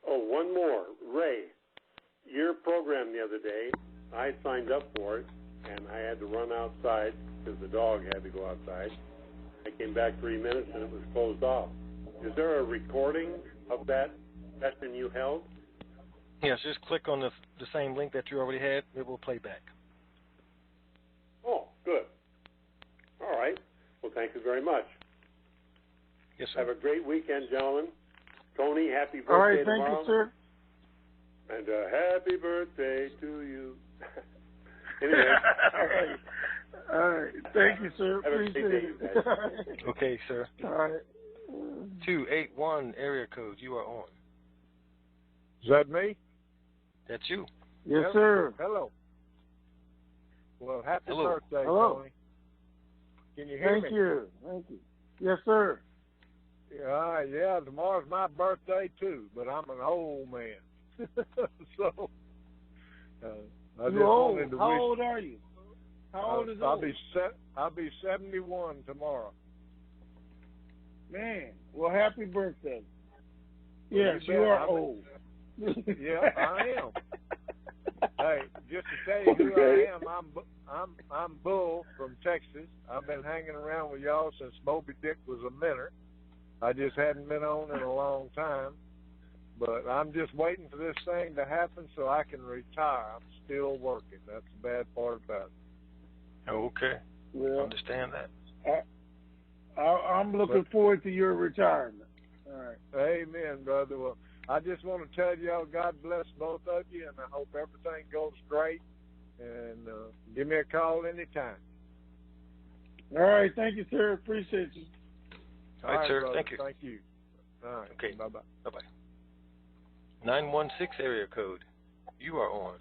Oh, one more. Ray, your program the other day, I signed up for it, and I had to run outside because the dog had to go outside. I came back 3 minutes, and it was closed off. Is there a recording of that session you held? Yes, just click on the same link that you already had. It will play back. Oh, good. All right. Well, thank you very much. Yes, sir. Have a great weekend, gentlemen. Tony, happy birthday All right, thank tomorrow. you, sir. And happy birthday to you. Anyway. All right. Thank you, sir. Have a great Appreciate day, it. guys. Okay, sir. All right. 281 area code. You are on. Is that me? That's you. Yes, sir. Hello. Well, happy Hello. birthday, Hello. Tony. Can you hear me? Thank you. Thank you. Yes, sir. Yeah, tomorrow's my birthday, too, but I'm an old man. So, I just old. wanted to How wish... old are you? How old is I'll old? I'll be 71 tomorrow. Man, well, happy birthday. Yes, you are old. Yeah, I am. Hey, just to tell you who I am, I'm Bull from Texas. I've been hanging around with y'all since Moby Dick was a minnow. I just hadn't been on in a long time. But I'm just waiting for this thing to happen so I can retire. I'm still working. That's the bad part about it. Okay. Well, Understand that. I'm looking forward to your retirement. All right. Amen, brother. Well, I just want to tell y'all God bless both of you, and I hope everything goes great. And give me a call anytime. All right. Thank you, sir. Appreciate you. All right, sir. brother. Thank you. Thank you. All right. Okay. Bye-bye. Bye-bye. 916 area code. You are on.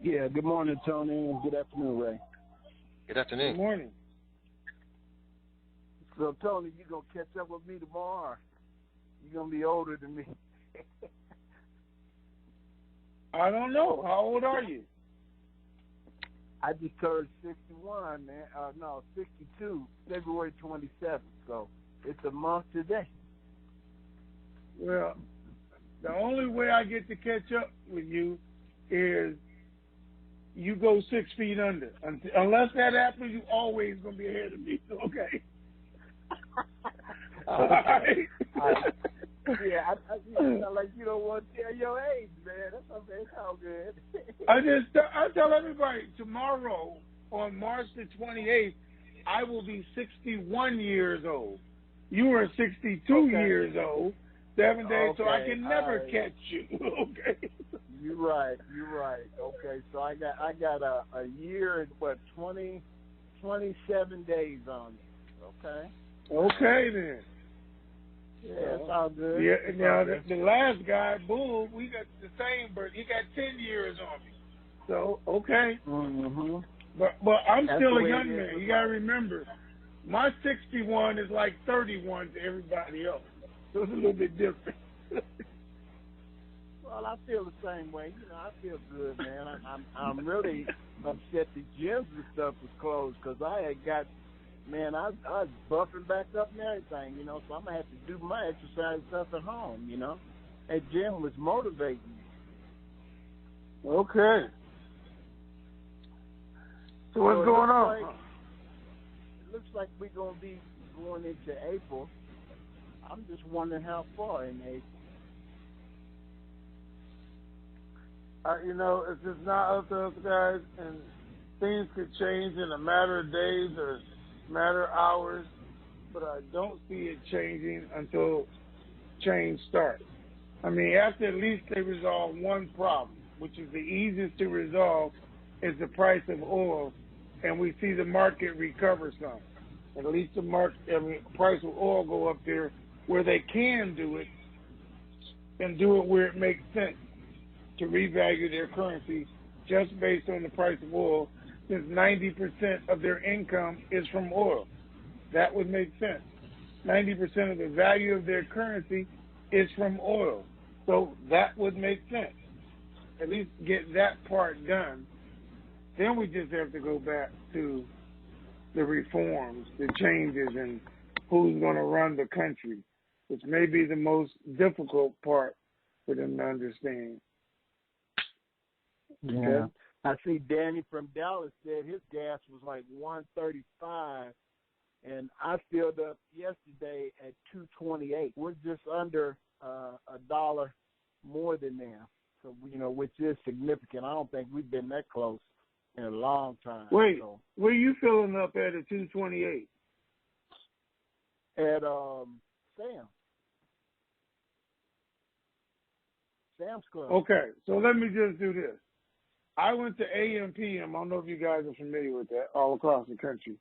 Yeah, good morning, Tony, and good afternoon, Ray. Good afternoon. Good morning. So, Tony, you going to catch up with me tomorrow, or you going to be older than me? I don't know. How old are you? I just turned 61, man. 62, February 27th, so it's a month today. Well, the only way I get to catch up with you is you go 6 feet under. Unless that happens, you always going to be ahead of me. Okay. All right. Yeah, I like you don't want to tell your age, man. That's okay. It's all good. I tell everybody tomorrow on March the 28th, I will be 61 years old. You are 62 years old. 7 days, so I can never catch you. Okay. You're right. Okay, so I got a year and 27 days on you. Okay. Okay then. Yeah, it's all good. Yeah. Now the last guy, Bull, we got the same birth. He got 10 years on me. So okay. Mm-hmm. But I'm That's still the a way young it is man. with You gotta remember, my 61 is like 31 to everybody else. So it's a little bit different. Well, I feel the same way. You know, I feel good, man. I'm really upset the gyms and stuff was closed because I had got, man, I was buffing back up and everything, you know, so I'm going to have to do my exercise stuff at home, you know. That gym was motivating me. Okay. So what's going on? It looks like we're going to be going into April. I'm just wondering how far in April. You know, it's just not up to us guys, and things could change in a matter of days or a matter of hours, but I don't see it changing until change starts. I mean, after at least they resolve one problem, which is the easiest to resolve, is the price of oil, and we see the market recover some. At least the price of oil go up there where they can do it, and do it where it makes sense to revalue their currency just based on the price of oil, since 90% of their income is from oil. That would make sense. 90% of the value of their currency is from oil. So that would make sense. At least get that part done. Then we just have to go back to the reforms, the changes, and who's going to run the country, which may be the most difficult part for them to understand. Yeah. I see Danny from Dallas said his gas was like $1.35, and I filled up yesterday at $2.28. We're just under $1 more than them. So, which is significant. I don't think we've been that close in a long time. Wait, so. where you filling up at 228? At Sam's Club. Okay, so let me just do this. I went to AM PM. I don't know if you guys are familiar with that, all across the country.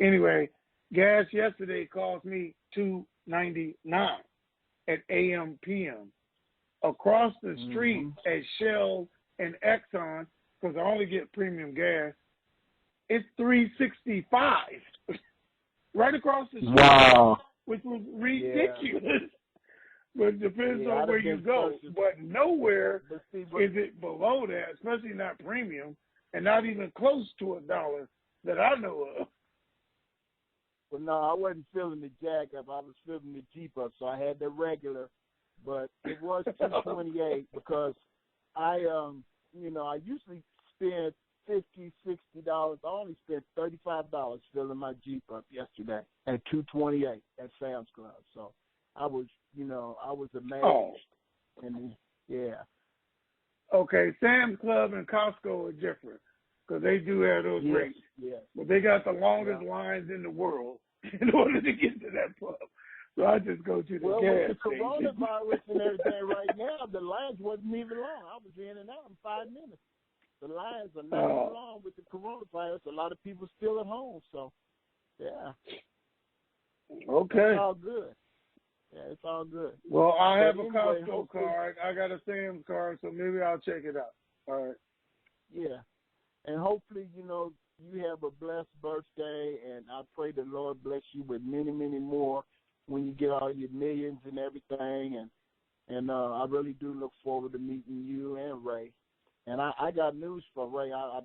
Anyway, gas yesterday cost me $2.99 at AM PM. Across the street at Shell and Exxon, because I only get premium gas, it's $3.65 right across the street. Wow. Which was ridiculous. Yeah. But it depends on where you go. But nowhere is it below that, especially not premium, and not even close to $1 that I know of. Well, no, I wasn't filling the jack up. I was filling the Jeep up, so I had the regular. But it was $2.28 because I usually spend $50, $60. I only spent $35 filling my Jeep up yesterday at $2.28 at Sam's Club. So I was amazed. Oh. And yeah. Okay, Sam's Club and Costco are different because they do have those rates. Yes. But they got the longest lines in the world in order to get to that club. So I just go to the gas with the station. coronavirus and everything right now, the lines wasn't even long. I was in and out in 5 minutes. The lines are not even long with the coronavirus. A lot of people still at home, so yeah. Okay. It's all good. Yeah, it's all good. Well, I have a Costco card. I got a Sam's card, so maybe I'll check it out. All right. Yeah. And hopefully, you have a blessed birthday, and I pray the Lord bless you with many, many more when you get all your millions and everything. And I really do look forward to meeting you and Ray. And I got news for Ray. I'll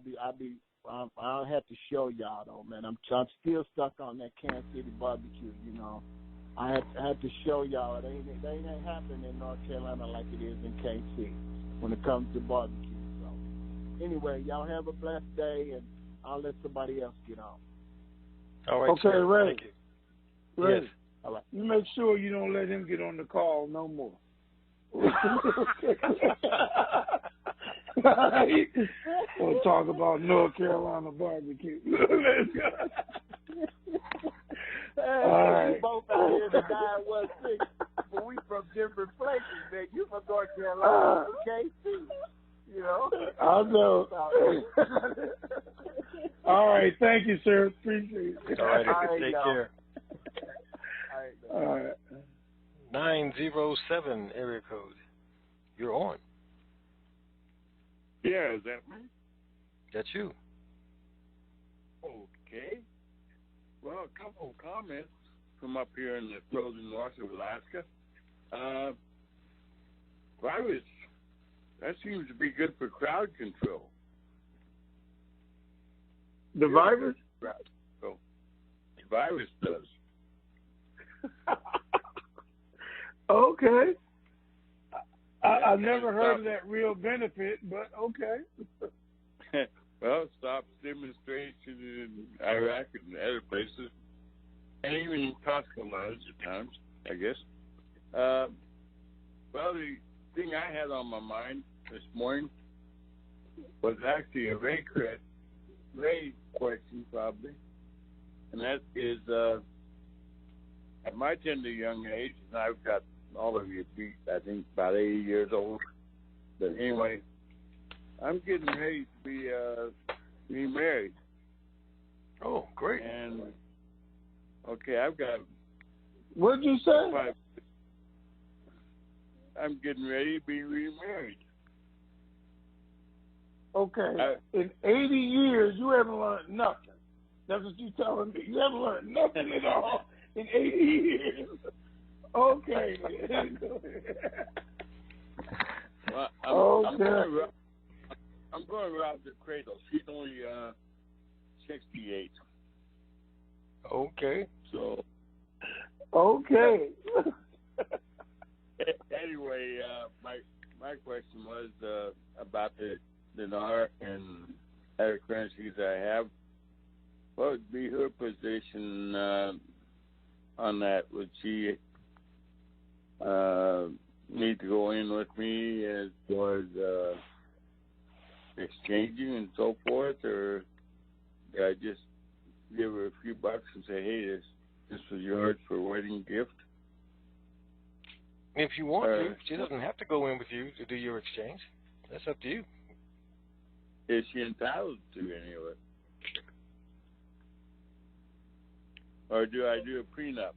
have to show y'all though, man. I'm still stuck on that Kansas City barbecue. I have to show y'all it ain't happening in North Carolina like it is in KC when it comes to barbecue. So anyway, y'all have a blessed day, and I'll let somebody else get on. All right, okay, sir. Ray. Thank you. Ray. Yes. All right. You make sure you don't let him get on the call no more. Right. We'll talk about North Carolina barbecue. Let's go. All right. We both out here in the 916, but we from different places, man. You from North Carolina, KC. I know. All right. Thank you, sir. Appreciate it. All right. Take care. All right. 907 area code. You're on. Yeah, is that me? That's you. Okay. Well, a couple of comments from up here in the frozen north of Alaska. Virus, that seems to be good for crowd control. The virus? Crowd control. The virus does. Okay. I've never heard of that real benefit, but okay. Well, stop demonstrations in Iraq and other places, and even in Costco lines at times, I guess. Well, the thing I had on my mind this morning was actually a Ray question, probably, and that is, at my tender young age, and I've got all of you beat, I think, about 80 years old. But anyway, I'm getting ready to be remarried. Oh, great. And, okay, I've got... What'd you say? I'm getting ready to be remarried. Okay. In 80 years, you haven't learned nothing. That's what you're telling me. You haven't learned nothing at all in 80 years. Okay. Well, I'm going around the cradle. She's only 68. Okay. So. Okay. Anyway, my question was about the the daughter and other currencies I have, what would be her position on that? Would she need to go in with me as far as exchanging and so forth, or do I just give her a few bucks and say, hey, this was yours for a wedding gift? If you want to, she doesn't have to go in with you to do your exchange. That's up to you. Is she entitled to any of it? Or do I do a prenup?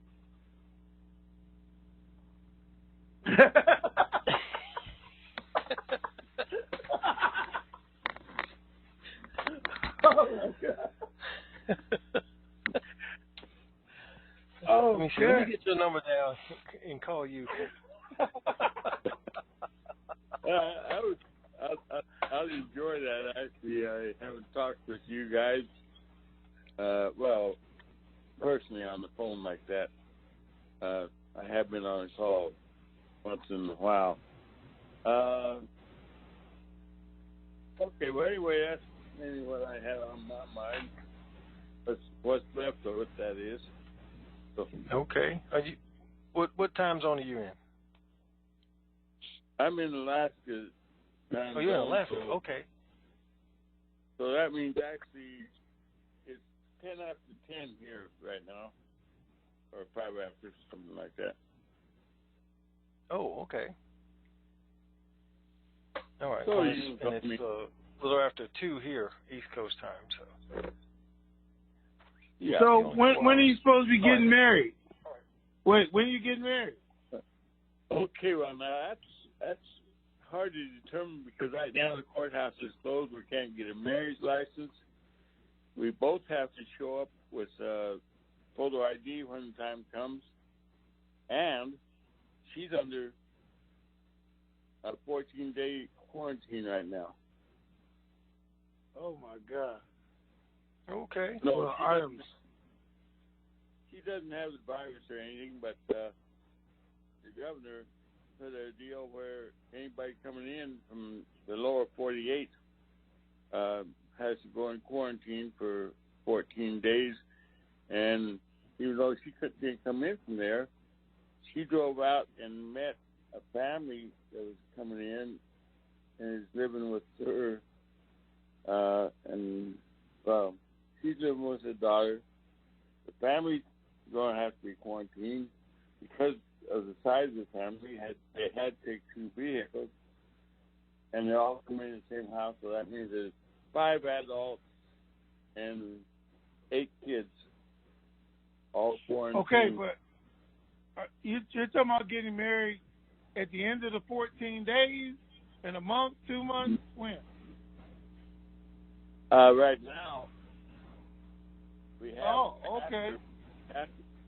Oh, my God. Oh, let me see. Let me get your number down and call you. I'll enjoy that. Actually, I haven't talked with you guys, well, personally on the phone like that. I have been on a call once in a while. Okay, well, anyway, that's maybe what I had on my mind. What's left of it, that is. So, okay. What time zone are you in? I'm in Alaska. Oh, you're in Alaska. Okay. So that means actually it's 10 after 10 here right now, or 5 after, something like that. Oh, okay. All right. So it's a little after 2 here, East Coast time. So. Yeah. So when are you supposed to be getting married? Wait, when are you getting married? Okay, well now that's hard to determine because right now the courthouse is closed. We can't get a marriage license. We both have to show up with photo ID when the time comes, and she's under a 14-day quarantine right now. Oh my God. Okay. No, she doesn't have the virus or anything, but the governor put a deal where anybody coming in from the lower 48 has to go in quarantine for 14 days. And even though she didn't come in from there, she drove out and met a family that was coming in and is living with her. And she's living with her daughter. The family's going to have to be quarantined because of the size of the family. They had to take 2 vehicles, and they're all coming in the same house. So that means there's 5 adults and 8 kids, all quarantined. Okay, but you're talking about getting married at the end of the 14 days, in a month, 2 months, when? Right now, we have. Oh, okay.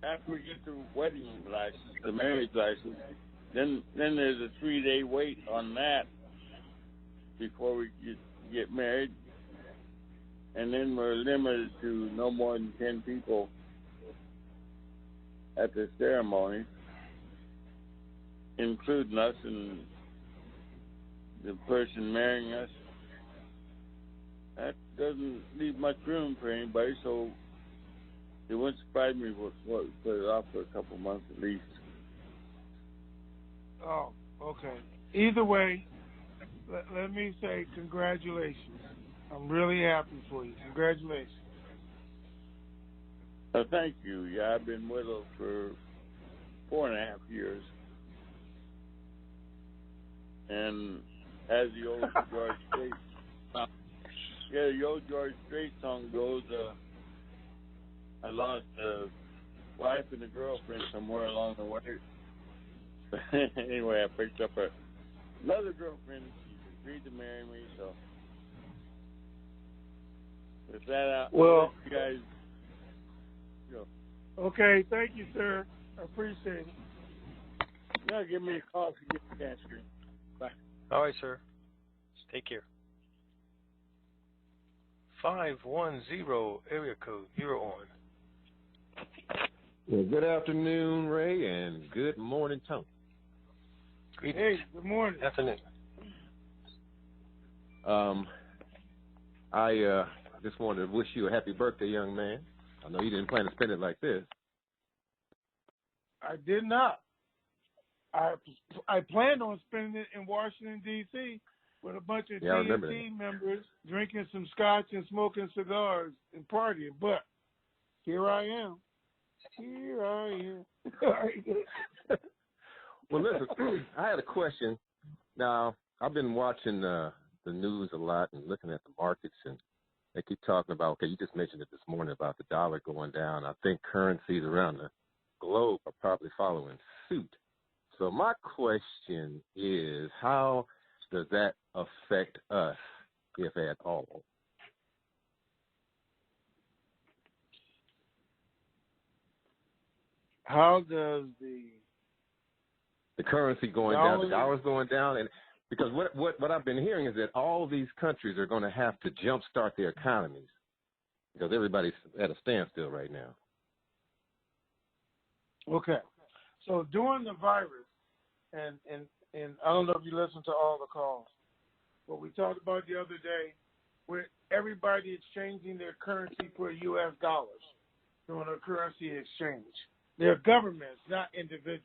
After we get the wedding license, the marriage license, then there's a 3-day wait on that before we get married, and then we're limited to no more than 10 people at the ceremony, including us and the person marrying us. That doesn't leave much room for anybody, so it wouldn't surprise me if we put it off for a couple months at least. Oh, okay. Either way, let me say congratulations. I'm really happy for you. Congratulations. Thank you. Yeah, I've been widowed for 4.5 years. And as the old George Strait, the old George Strait song goes, I lost a wife and a girlfriend somewhere along the way. Anyway, I picked up another girlfriend. She agreed to marry me, so with that, I'll let you guys go. Okay, thank you, sir. I appreciate it. Yeah, give me a call if you get the chance. Bye. All right, sir. Take care. 510 area code. You're on. Well, good afternoon, Ray, and good morning, Tony. Hey, good morning. Afternoon. I just wanted to wish you a happy birthday, young man. I know you didn't plan to spend it like this. I did not. I planned on spending it in Washington, D.C. with a bunch of TNT members drinking some scotch and smoking cigars and partying. But here I am. Well, listen, I had a question. Now, I've been watching the news a lot and looking at the markets, and they keep talking about, okay, you just mentioned it this morning about the dollar going down. I think currencies around the globe are probably following suit. So my question is, how does that affect us, if at all? How does the currency going down, the dollar's going down, and because what I've been hearing is that all these countries are going to have to jumpstart their economies because everybody's at a standstill right now. Okay, so during the virus, and I don't know if you listened to all the calls, but we talked about the other day where everybody exchanging their currency for U.S. dollars during a currency exchange. They're governments, not individuals.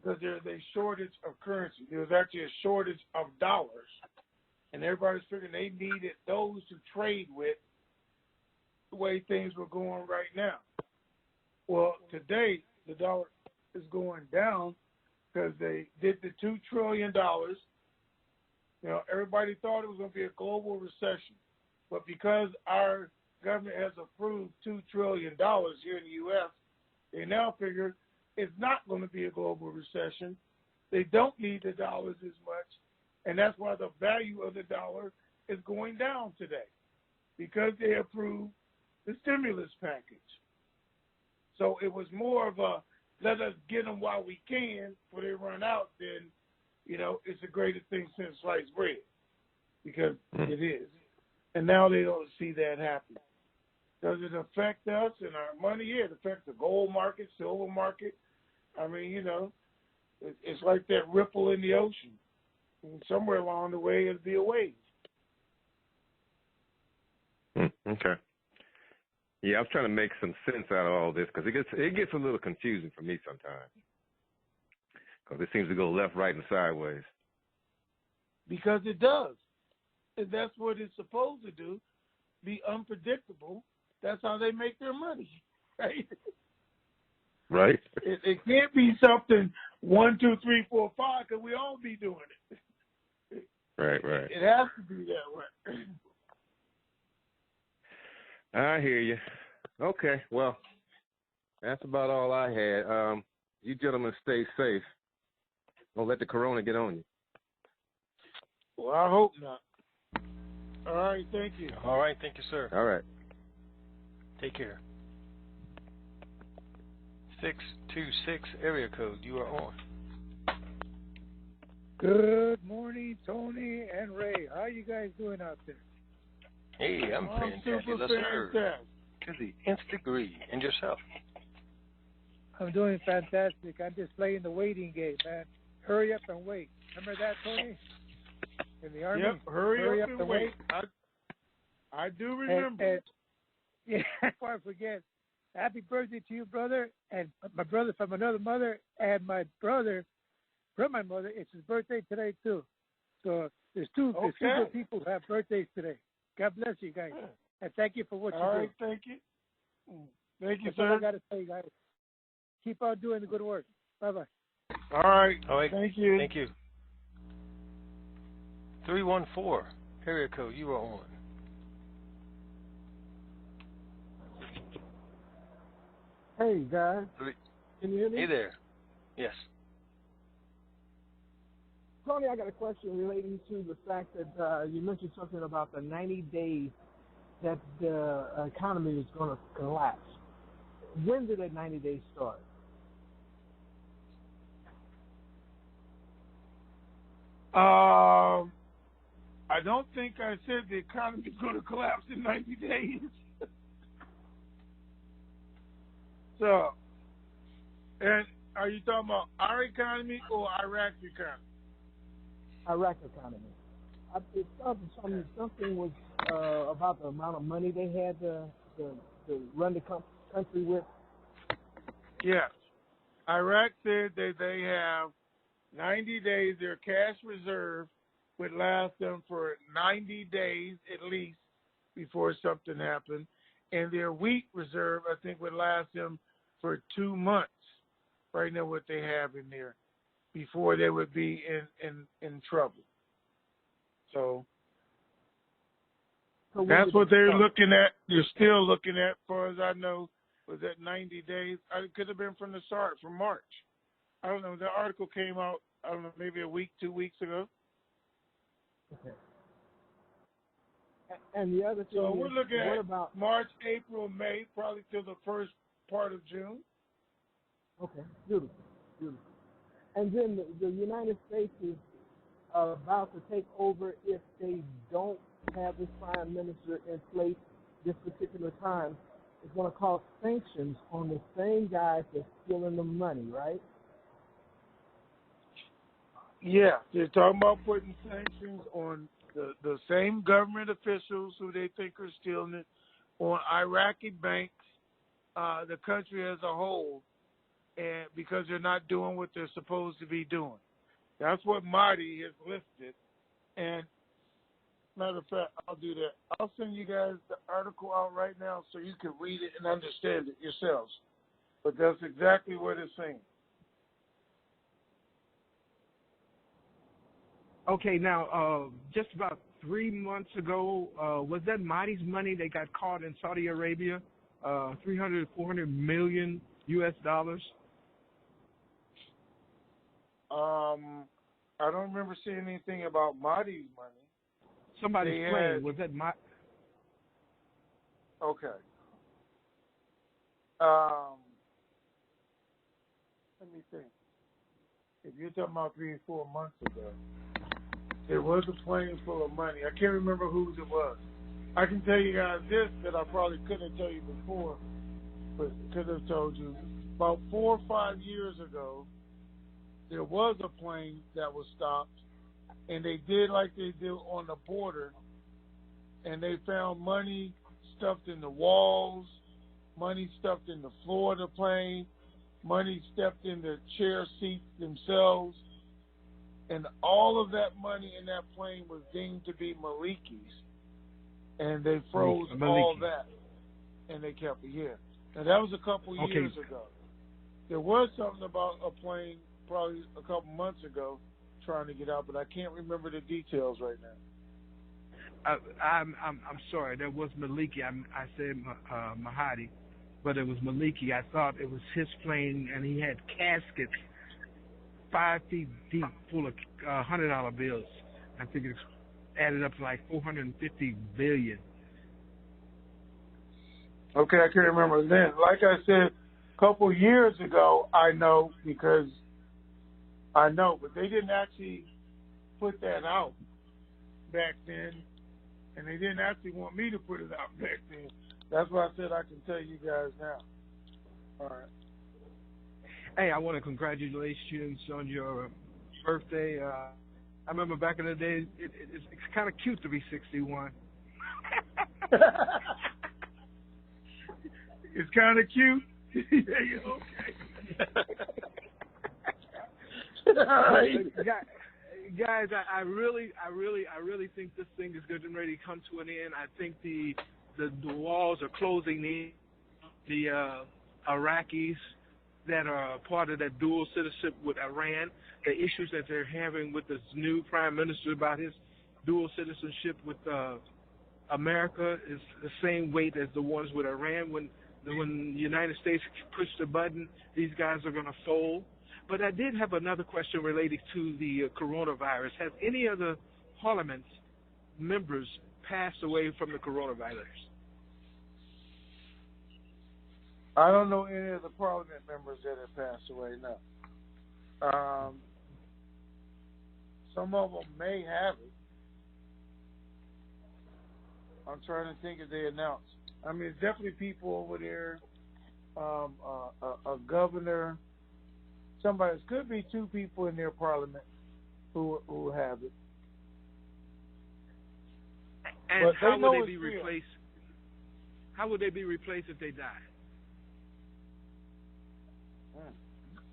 Because there's a shortage of currency. There's actually a shortage of dollars. And everybody's figuring they needed those to trade with the way things were going right now. Well, today, the dollar is going down because they did the $2 trillion. You know, everybody thought it was going to be a global recession. But because our government has approved $2 trillion here in the U.S., they now figure it's not going to be a global recession. They don't need the dollars as much, and that's why the value of the dollar is going down today, because they approved the stimulus package. So it was more of a let us get them while we can before they run out than, you know, it's the greatest thing since sliced bread, because it is. And now they don't see that happen. Does it affect us and our money? Yeah, it affects the gold market, silver market. I mean, you know, it's like that ripple in the ocean. And somewhere along the way, it'll be a wave. Okay. Yeah, I was trying to make some sense out of all this because it gets a little confusing for me sometimes because it seems to go left, right, and sideways. Because it does. And that's what it's supposed to do, be unpredictable. That's how they make their money, right? Right. It can't be something 1, 2, 3, 4, 5 because we all be doing it. Right. It has to be that way. I hear you. Okay, well, that's about all I had. You gentlemen stay safe. Don't let the corona get on you. Well, I hope not. All right, thank you. All right, thank you, sir. All right. Take care. 626 area code, you are on. Good morning, Tony and Ray. How you guys doing out there? Hey, I'm fantastic, sir. To the nth degree. And yourself? I'm doing fantastic. I'm just playing the waiting game, man. Hurry up and wait. Remember that, Tony? In the Army? Yep, hurry up and wait. I do remember. Yeah, before I forget, happy birthday to you, brother, and my brother from another mother, and my brother from my mother. It's his birthday today, too. So there's two good people who have birthdays today. God bless you guys. And thank you for what you do. All right, thank you. Thank you, That's sir. all I got to say, guys. Keep on doing the good work. Bye-bye. All right. Thank you. Thank you. 314, area code, you are on. Hey, guys. Can you hear me? Hey there. Yes. Tony, I got a question relating to the fact that you mentioned something about the 90 days that the economy is going to collapse. When did that 90 days start? I don't think I said the economy is going to collapse in 90 days. So, and are you talking about our economy or Iraq's economy? Iraq economy. it started something was about the amount of money they had to run the country with. Yes. Iraq said that they have 90 days. Their cash reserve would last them for 90 days at least before something happened. And their wheat reserve, I think, would last them for 2 months. Right now, what they have in there before they would be in trouble. So that's what they're looking at. They're still looking at, as far as I know, was that 90 days. It could have been from the start, from March. I don't know. The article came out, I don't know, maybe a week, 2 weeks ago. Okay. And the other thing so we're looking at about March, April, May, probably till the first part of June. Okay, beautiful. And then the United States is about to take over if they don't have this prime minister in place this particular time. It's going to cause sanctions on the same guys that's stealing the money, right? Yeah, they're talking about putting sanctions on the same government officials who they think are stealing it, on Iraqi banks, the country as a whole, and because they're not doing what they're supposed to be doing. That's what Marty has listed. And matter of fact, I'll do that. I'll send you guys the article out right now so you can read it and understand it yourselves. But that's exactly what it's saying. Okay, now, just about 3 months ago, was that Marty's money they got caught in Saudi Arabia? 400 million U.S. dollars? I don't remember seeing anything about Marty's money. Somebody's playing. Was that Marty? Okay. Let me think. If you're talking about 3 or 4 months ago, there was a plane full of money. I can't remember whose it was. I can tell you guys this that I probably couldn't tell you before, but could have told you. About 4 or 5 years ago, there was a plane that was stopped, and they did like they do on the border, and they found money stuffed in the walls, money stuffed in the floor of the plane, money stuffed in the chair seats themselves, and all of that money in that plane was deemed to be Maliki's, and they froze all that, and they kept it here. Now, that was a couple years ago. There was something about a plane probably a couple months ago trying to get out, but I can't remember the details right now. I'm sorry, that was Maliki. I said Mahadi, but it was Maliki. I thought it was his plane, and he had caskets 5 feet deep full of $100 bills. I think it's added up to like 450 billion. Okay, I can't remember then. Like I said, a couple years ago, I know, but they didn't actually put that out back then, and they didn't actually want me to put it out back then. That's why I said I can tell you guys now. All right. Hey, I want to congratulate you on your birthday. I remember back in the day, it's kind of cute to be 61. It's kind of cute. Yeah, okay. Guys, I really think this thing is getting ready to come to an end. I think the walls are closing in. The Iraqis that are part of that dual citizenship with Iran, the issues that they're having with this new prime minister about his dual citizenship with America is the same weight as the ones with Iran. When the United States push the button, these guys are going to fold. But I did have another question related to the coronavirus. Have any of the parliament's members passed away from the coronavirus? I don't know any of the parliament members that have passed away, no. Some of them may have it. I'm trying to think if they announced. I mean, there's definitely people over there, a governor, somebody. It could be 2 people in their parliament who have it. And but how they know would they it's be real. replaced? How would they be replaced if they die?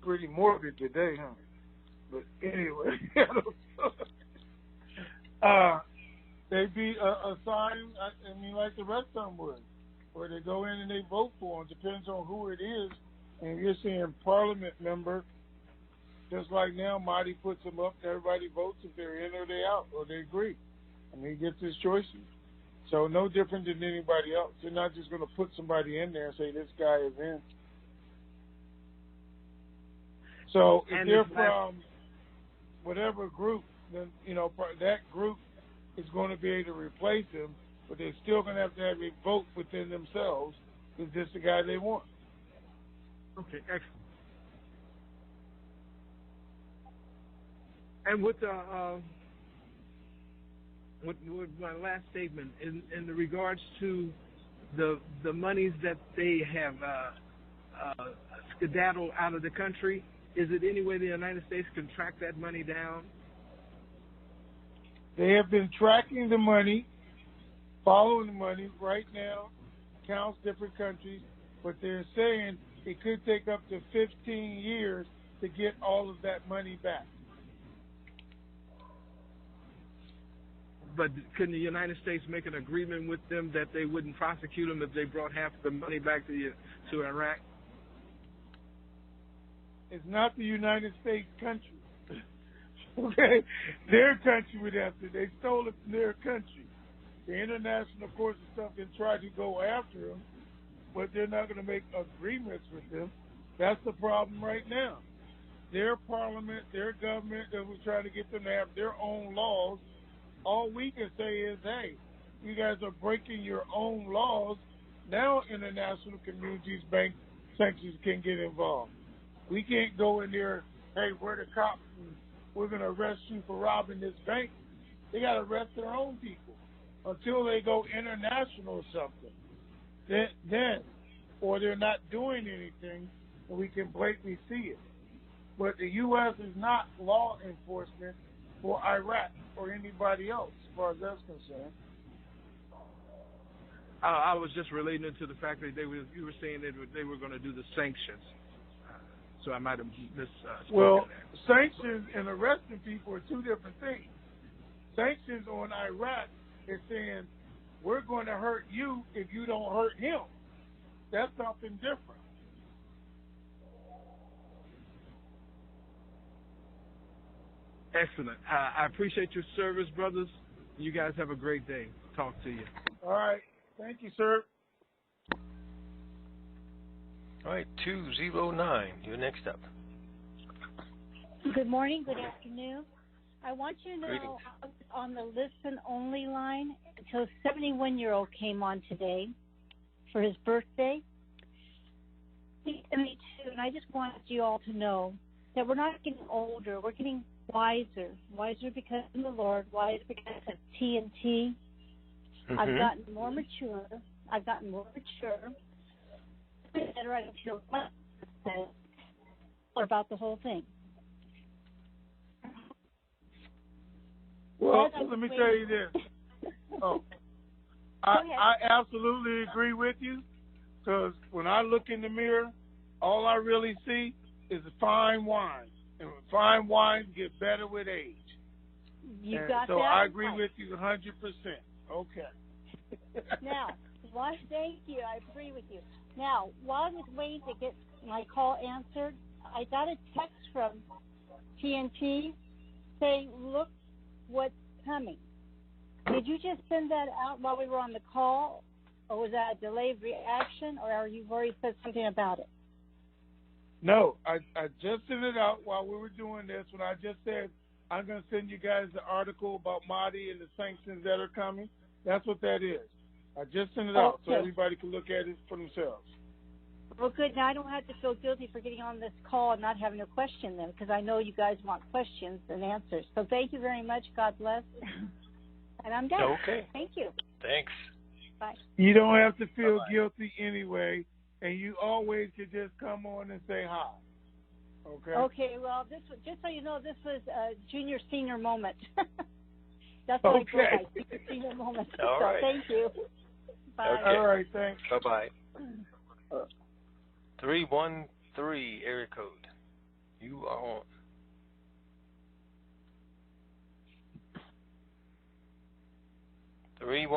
Pretty morbid today, huh? But anyway, they'd be assigned, I mean, like the rest of them would, where they go in and they vote for them. Depends on who it is. And you're seeing parliament member, just like now, Marty puts them up, and everybody votes if they're in or they're out, or they agree. And he gets his choices. So no different than anybody else. They're not just going to put somebody in there and say, this guy is in. So if they're from whatever group, then, you know, that group is going to be able to replace him, but they're still going to have a vote within themselves. Is this the guy they want? Okay, excellent. And with my last statement, in regards to the monies that they have skedaddled out of the country, is it any way the United States can track that money down? They have been tracking the money, following the money right now, counts different countries, but they're saying it could take up to 15 years to get all of that money back. But couldn't the United States make an agreement with them that they wouldn't prosecute them if they brought half of the money back to Iraq? It's not the United States country. Okay? Their country would have to. They stole it from their country. The international courts and stuff can try to go after them, but they're not going to make agreements with them. That's the problem right now. Their parliament, their government, that was trying to get them to have their own laws. All we can say is, hey, you guys are breaking your own laws. Now international communities, bank sanctions can get involved. We can't go in there, hey, we're the cops and we're going to arrest you for robbing this bank. They got to arrest their own people until they go international or something. Then, or they're not doing anything, and we can blatantly see it. But the U.S. is not law enforcement for Iraq or anybody else, as far as that's concerned. I was just relating it to the fact that you were saying that they were going to do the sanctions. So I might have misspoken. Well, sanctions and arresting people are two different things. Sanctions on Iraq is saying, we're going to hurt you if you don't hurt him. That's something different. Excellent. I appreciate your service, brothers. You guys have a great day. Talk to you. All right. Thank you, sir. All right, 209, you're next up. Good morning, good afternoon. I want you to know Greetings. I was on the listen-only line until a 71-year-old came on today for his birthday. He's 72, and I just want you all to know that we're not getting older. We're getting wiser. Wiser because of the Lord, wiser because of TNT. Mm-hmm. I've gotten more mature. Better, I don't feel about the whole thing. Well, let me tell you this. I absolutely agree with you, because when I look in the mirror, all I really see is fine wine. And fine wines get better with age. You got so that I agree right. with you 100%. Okay. Now, thank you. I agree with you. Now, while I was waiting to get my call answered, I got a text from TNT saying, look what's coming. Did you just send that out while we were on the call, or was that a delayed reaction, or are you already said something about it? No, I just sent it out while we were doing this when I just said I'm going to send you guys the article about Mahdi and the sanctions that are coming. That's what that is. I just sent it out so everybody can look at it for themselves. Well, good. Now I don't have to feel guilty for getting on this call and not having a question then, because I know you guys want questions and answers. So thank you very much. God bless. And I'm done. Okay. Thank you. Thanks. Bye. You don't have to feel guilty anyway, and you always could just come on and say hi. Okay? Okay, well, this was, just so you know, this was a junior-senior moment. That's what I go Okay. by. Senior moment. All So right. thank you. Bye. Okay. All right, thanks. Bye-bye. 313 area code. You are on. Three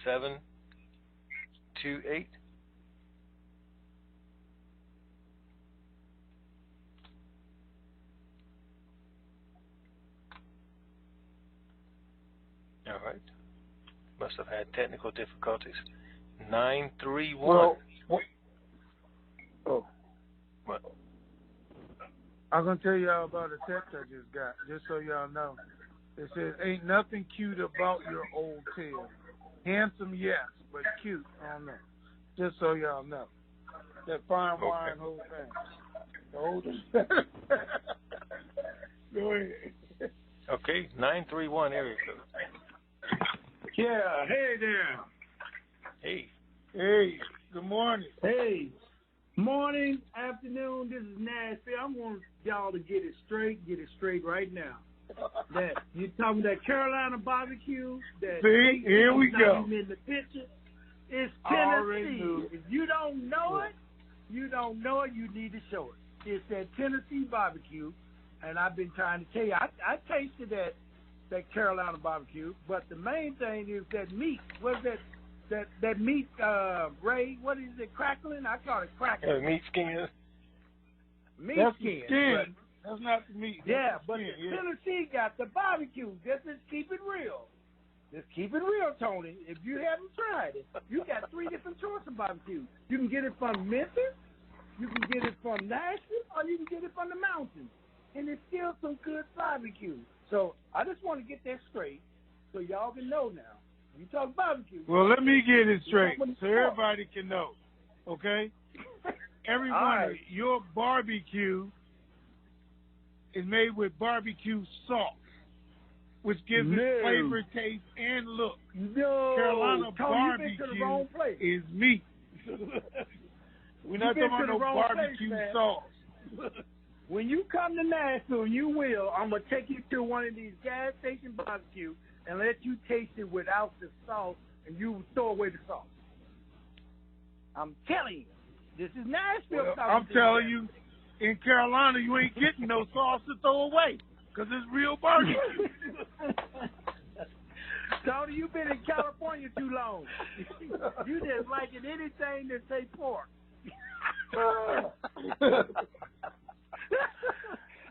728. All right. Must have had technical difficulties. 931. Well, wait. Oh. What? I'm going to tell y'all about a text I just got, just so y'all know. It says, ain't nothing cute about your old tail. Handsome, yes, but cute, I don't know. Just so y'all know. That fine wine whole thing. The oldest. Go ahead. Okay, 931 area code. Yeah, hey there. Hey. Hey, good morning. Hey. Morning, afternoon, this is Nashville. I want y'all to get it straight right now. That you're talking that Carolina barbecue, that see, here we go. In the picture. It's Already Tennessee. knew. If you don't know it, you need to show it. It's that Tennessee barbecue, and I've been trying to tell you, I tasted that Carolina barbecue, but the main thing is that meat. What's that meat, Ray? What is it, crackling? I call it crackling. Meat skin. Meat That's skin. the skin. That's not the meat. Yeah, the but skin, the Tennessee got the barbecue. Just keep it real. Just keep it real, Tony. If you haven't tried it, you got 3 different choices of barbecue. You can get it from Memphis, you can get it from Nashville, or you can get it from the mountains. And it's still some good barbecue. So I just want to get that straight so y'all can know now. You talk barbecue. Well, let me get it straight so everybody can know, okay? Everyone, your barbecue is made with barbecue sauce, which gives it flavor, taste, and look. No, Carolina Tony, barbecue you've been to the wrong place. is meat. We're not talking about no barbecue sauce. When you come to Nashville, you will. I'm going to take you to one of these gas station barbecue and let you taste it without the sauce, and you throw away the sauce. I'm telling you. This is Nashville. Well, I'm telling you, in Carolina, you ain't getting no sauce to throw away because it's real barbecue. Tony, you've been in California too long. You just liking anything that say pork.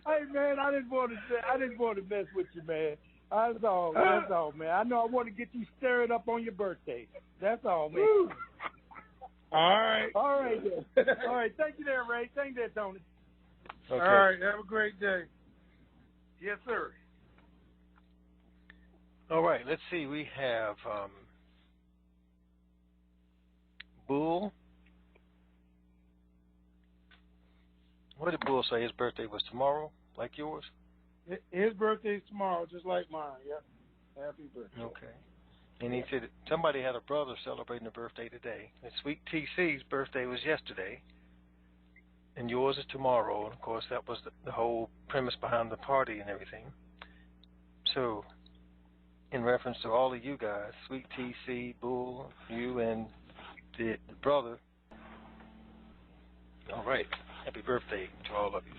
Hey man, I didn't want to mess with you, man. That's all, man. I know I want to get you stirred up on your birthday. That's all, man. Woo. All right. Then. All right. Thank you there, Ray. Thank you there, Tony. Okay. All right. Have a great day. Yes, sir. All right. Let's see. We have Bull. What did Bull say? His birthday was tomorrow, like yours? His birthday's tomorrow, just like mine. Yep. Happy birthday. Okay. And he said somebody had a brother celebrating a birthday today. And Sweet TC's birthday was yesterday, and yours is tomorrow. And, of course, that was the whole premise behind the party and everything. So, in reference to all of you guys, Sweet TC, Bull, you, and the brother, all right, happy birthday to all of you.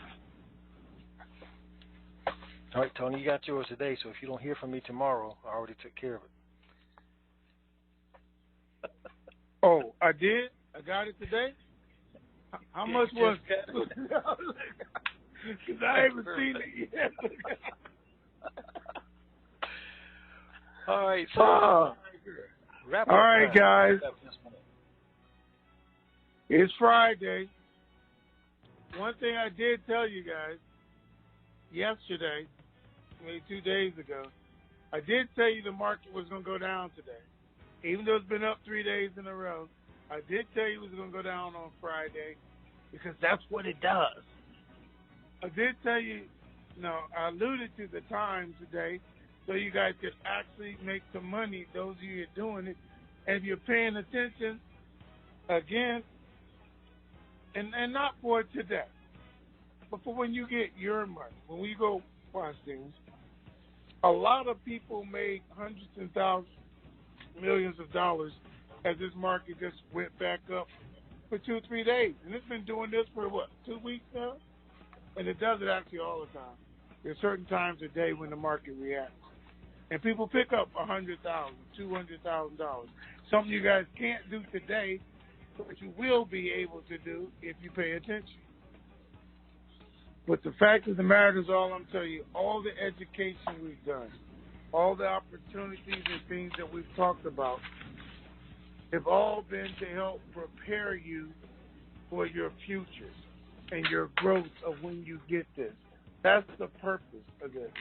All right, Tony, you got yours today, so if you don't hear from me tomorrow, I already took care of it. Oh, I did? I got it today? How much was it? Because I haven't seen it yet. All right, so wrap up. All right, guys. It's Friday. One thing I did tell you guys yesterday, maybe 2 days ago, I did tell you the market was going to go down today. Even though it's been up 3 days in a row, I did tell you it was going to go down on Friday because that's what it does. I did tell you, I alluded to the time today so you guys could actually make some money, those of you who are doing it. And if you're paying attention, again, and not for today, but for when you get your money, when we go watch things, A lot of people made hundreds and thousands, millions of dollars as this market just went back up for 2 or 3 days. And it's been doing this for, 2 weeks now? And it does it actually all the time. There's certain times a day when the market reacts. And people pick up $100,000, $200,000. Something you guys can't do today, but you will be able to do if you pay attention. But the fact of the matter is, all I'm telling you, all the education we've done, all the opportunities and things that we've talked about have all been to help prepare you for your future and your growth of when you get this. That's the purpose of this.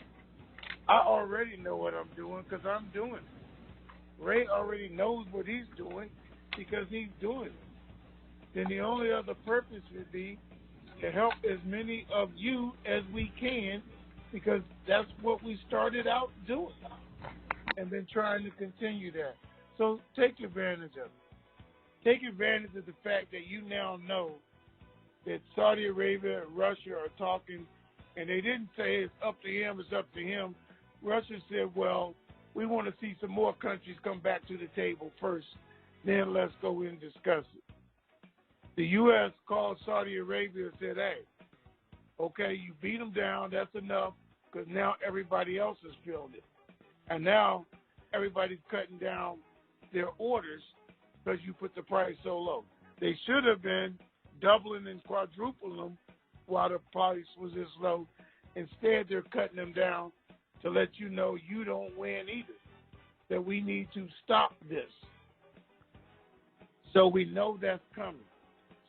I already know what I'm doing because I'm doing it. Ray already knows what he's doing because he's doing it. Then the only other purpose would be to help as many of you as we can, because that's what we started out doing and been trying to continue that. So take advantage of it. Take advantage of the fact that you now know that Saudi Arabia and Russia are talking, and they didn't say it's up to him, it's up to him. Russia said, well, we want to see some more countries come back to the table first, then let's go in and discuss it. The U.S. called Saudi Arabia and said, hey, okay, you beat them down, that's enough, because now everybody else has filled it. And now everybody's cutting down their orders because you put the price so low. They should have been doubling and quadrupling them while the price was this low. Instead, they're cutting them down to let you know you don't win either, that we need to stop this. So we know that's coming.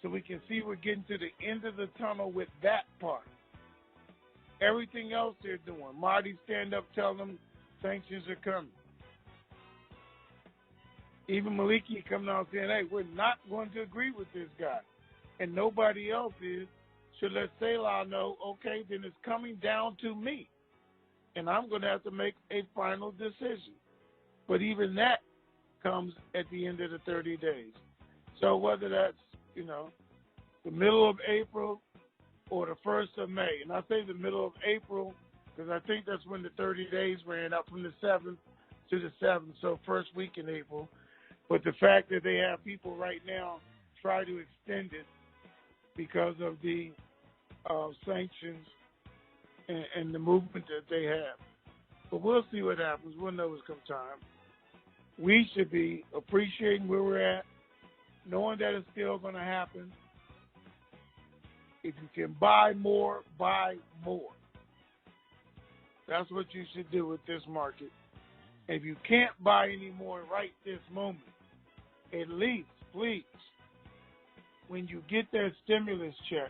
So we can see we're getting to the end of the tunnel with that part. Everything else they're doing, Marty stand up, tell them sanctions are coming. Even Maliki coming out saying, hey, we're not going to agree with this guy. And nobody else is. So let Selah know, okay, then it's coming down to me. And I'm going to have to make a final decision. But even that comes at the end of the 30 days. So whether that's, the middle of April or the 1st of May. And I say the middle of April because I think that's when the 30 days ran up from the 7th to the 7th, so first week in April. But the fact that they have people right now try to extend it because of the sanctions and the movement that they have. But we'll see what happens. We'll know it's come time. We should be appreciating where we're at, knowing that it's still going to happen. If you can buy more, buy more. That's what you should do with this market. If you can't buy any more right this moment, at least, please, when you get that stimulus check,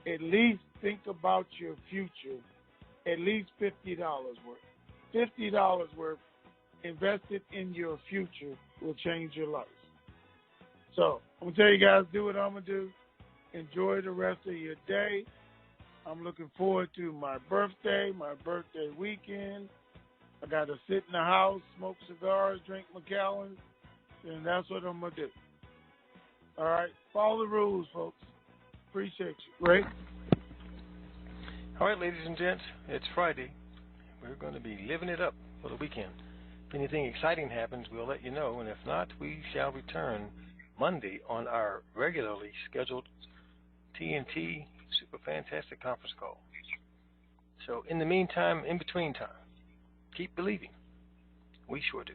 at least think about your future, at least $50 worth. $50 worth invested in your future will change your life. So I'm going to tell you guys, do what I'm going to do. Enjoy the rest of your day. I'm looking forward to my birthday weekend. I got to sit in the house, smoke cigars, drink Macallan, and that's what I'm going to do. All right? Follow the rules, folks. Appreciate you. Ray? All right, ladies and gents, it's Friday. We're going to be living it up for the weekend. If anything exciting happens, we'll let you know, and if not, we shall return Monday on our regularly scheduled TNT Super Fantastic Conference Call. So in the meantime, in between time, keep believing. We sure do.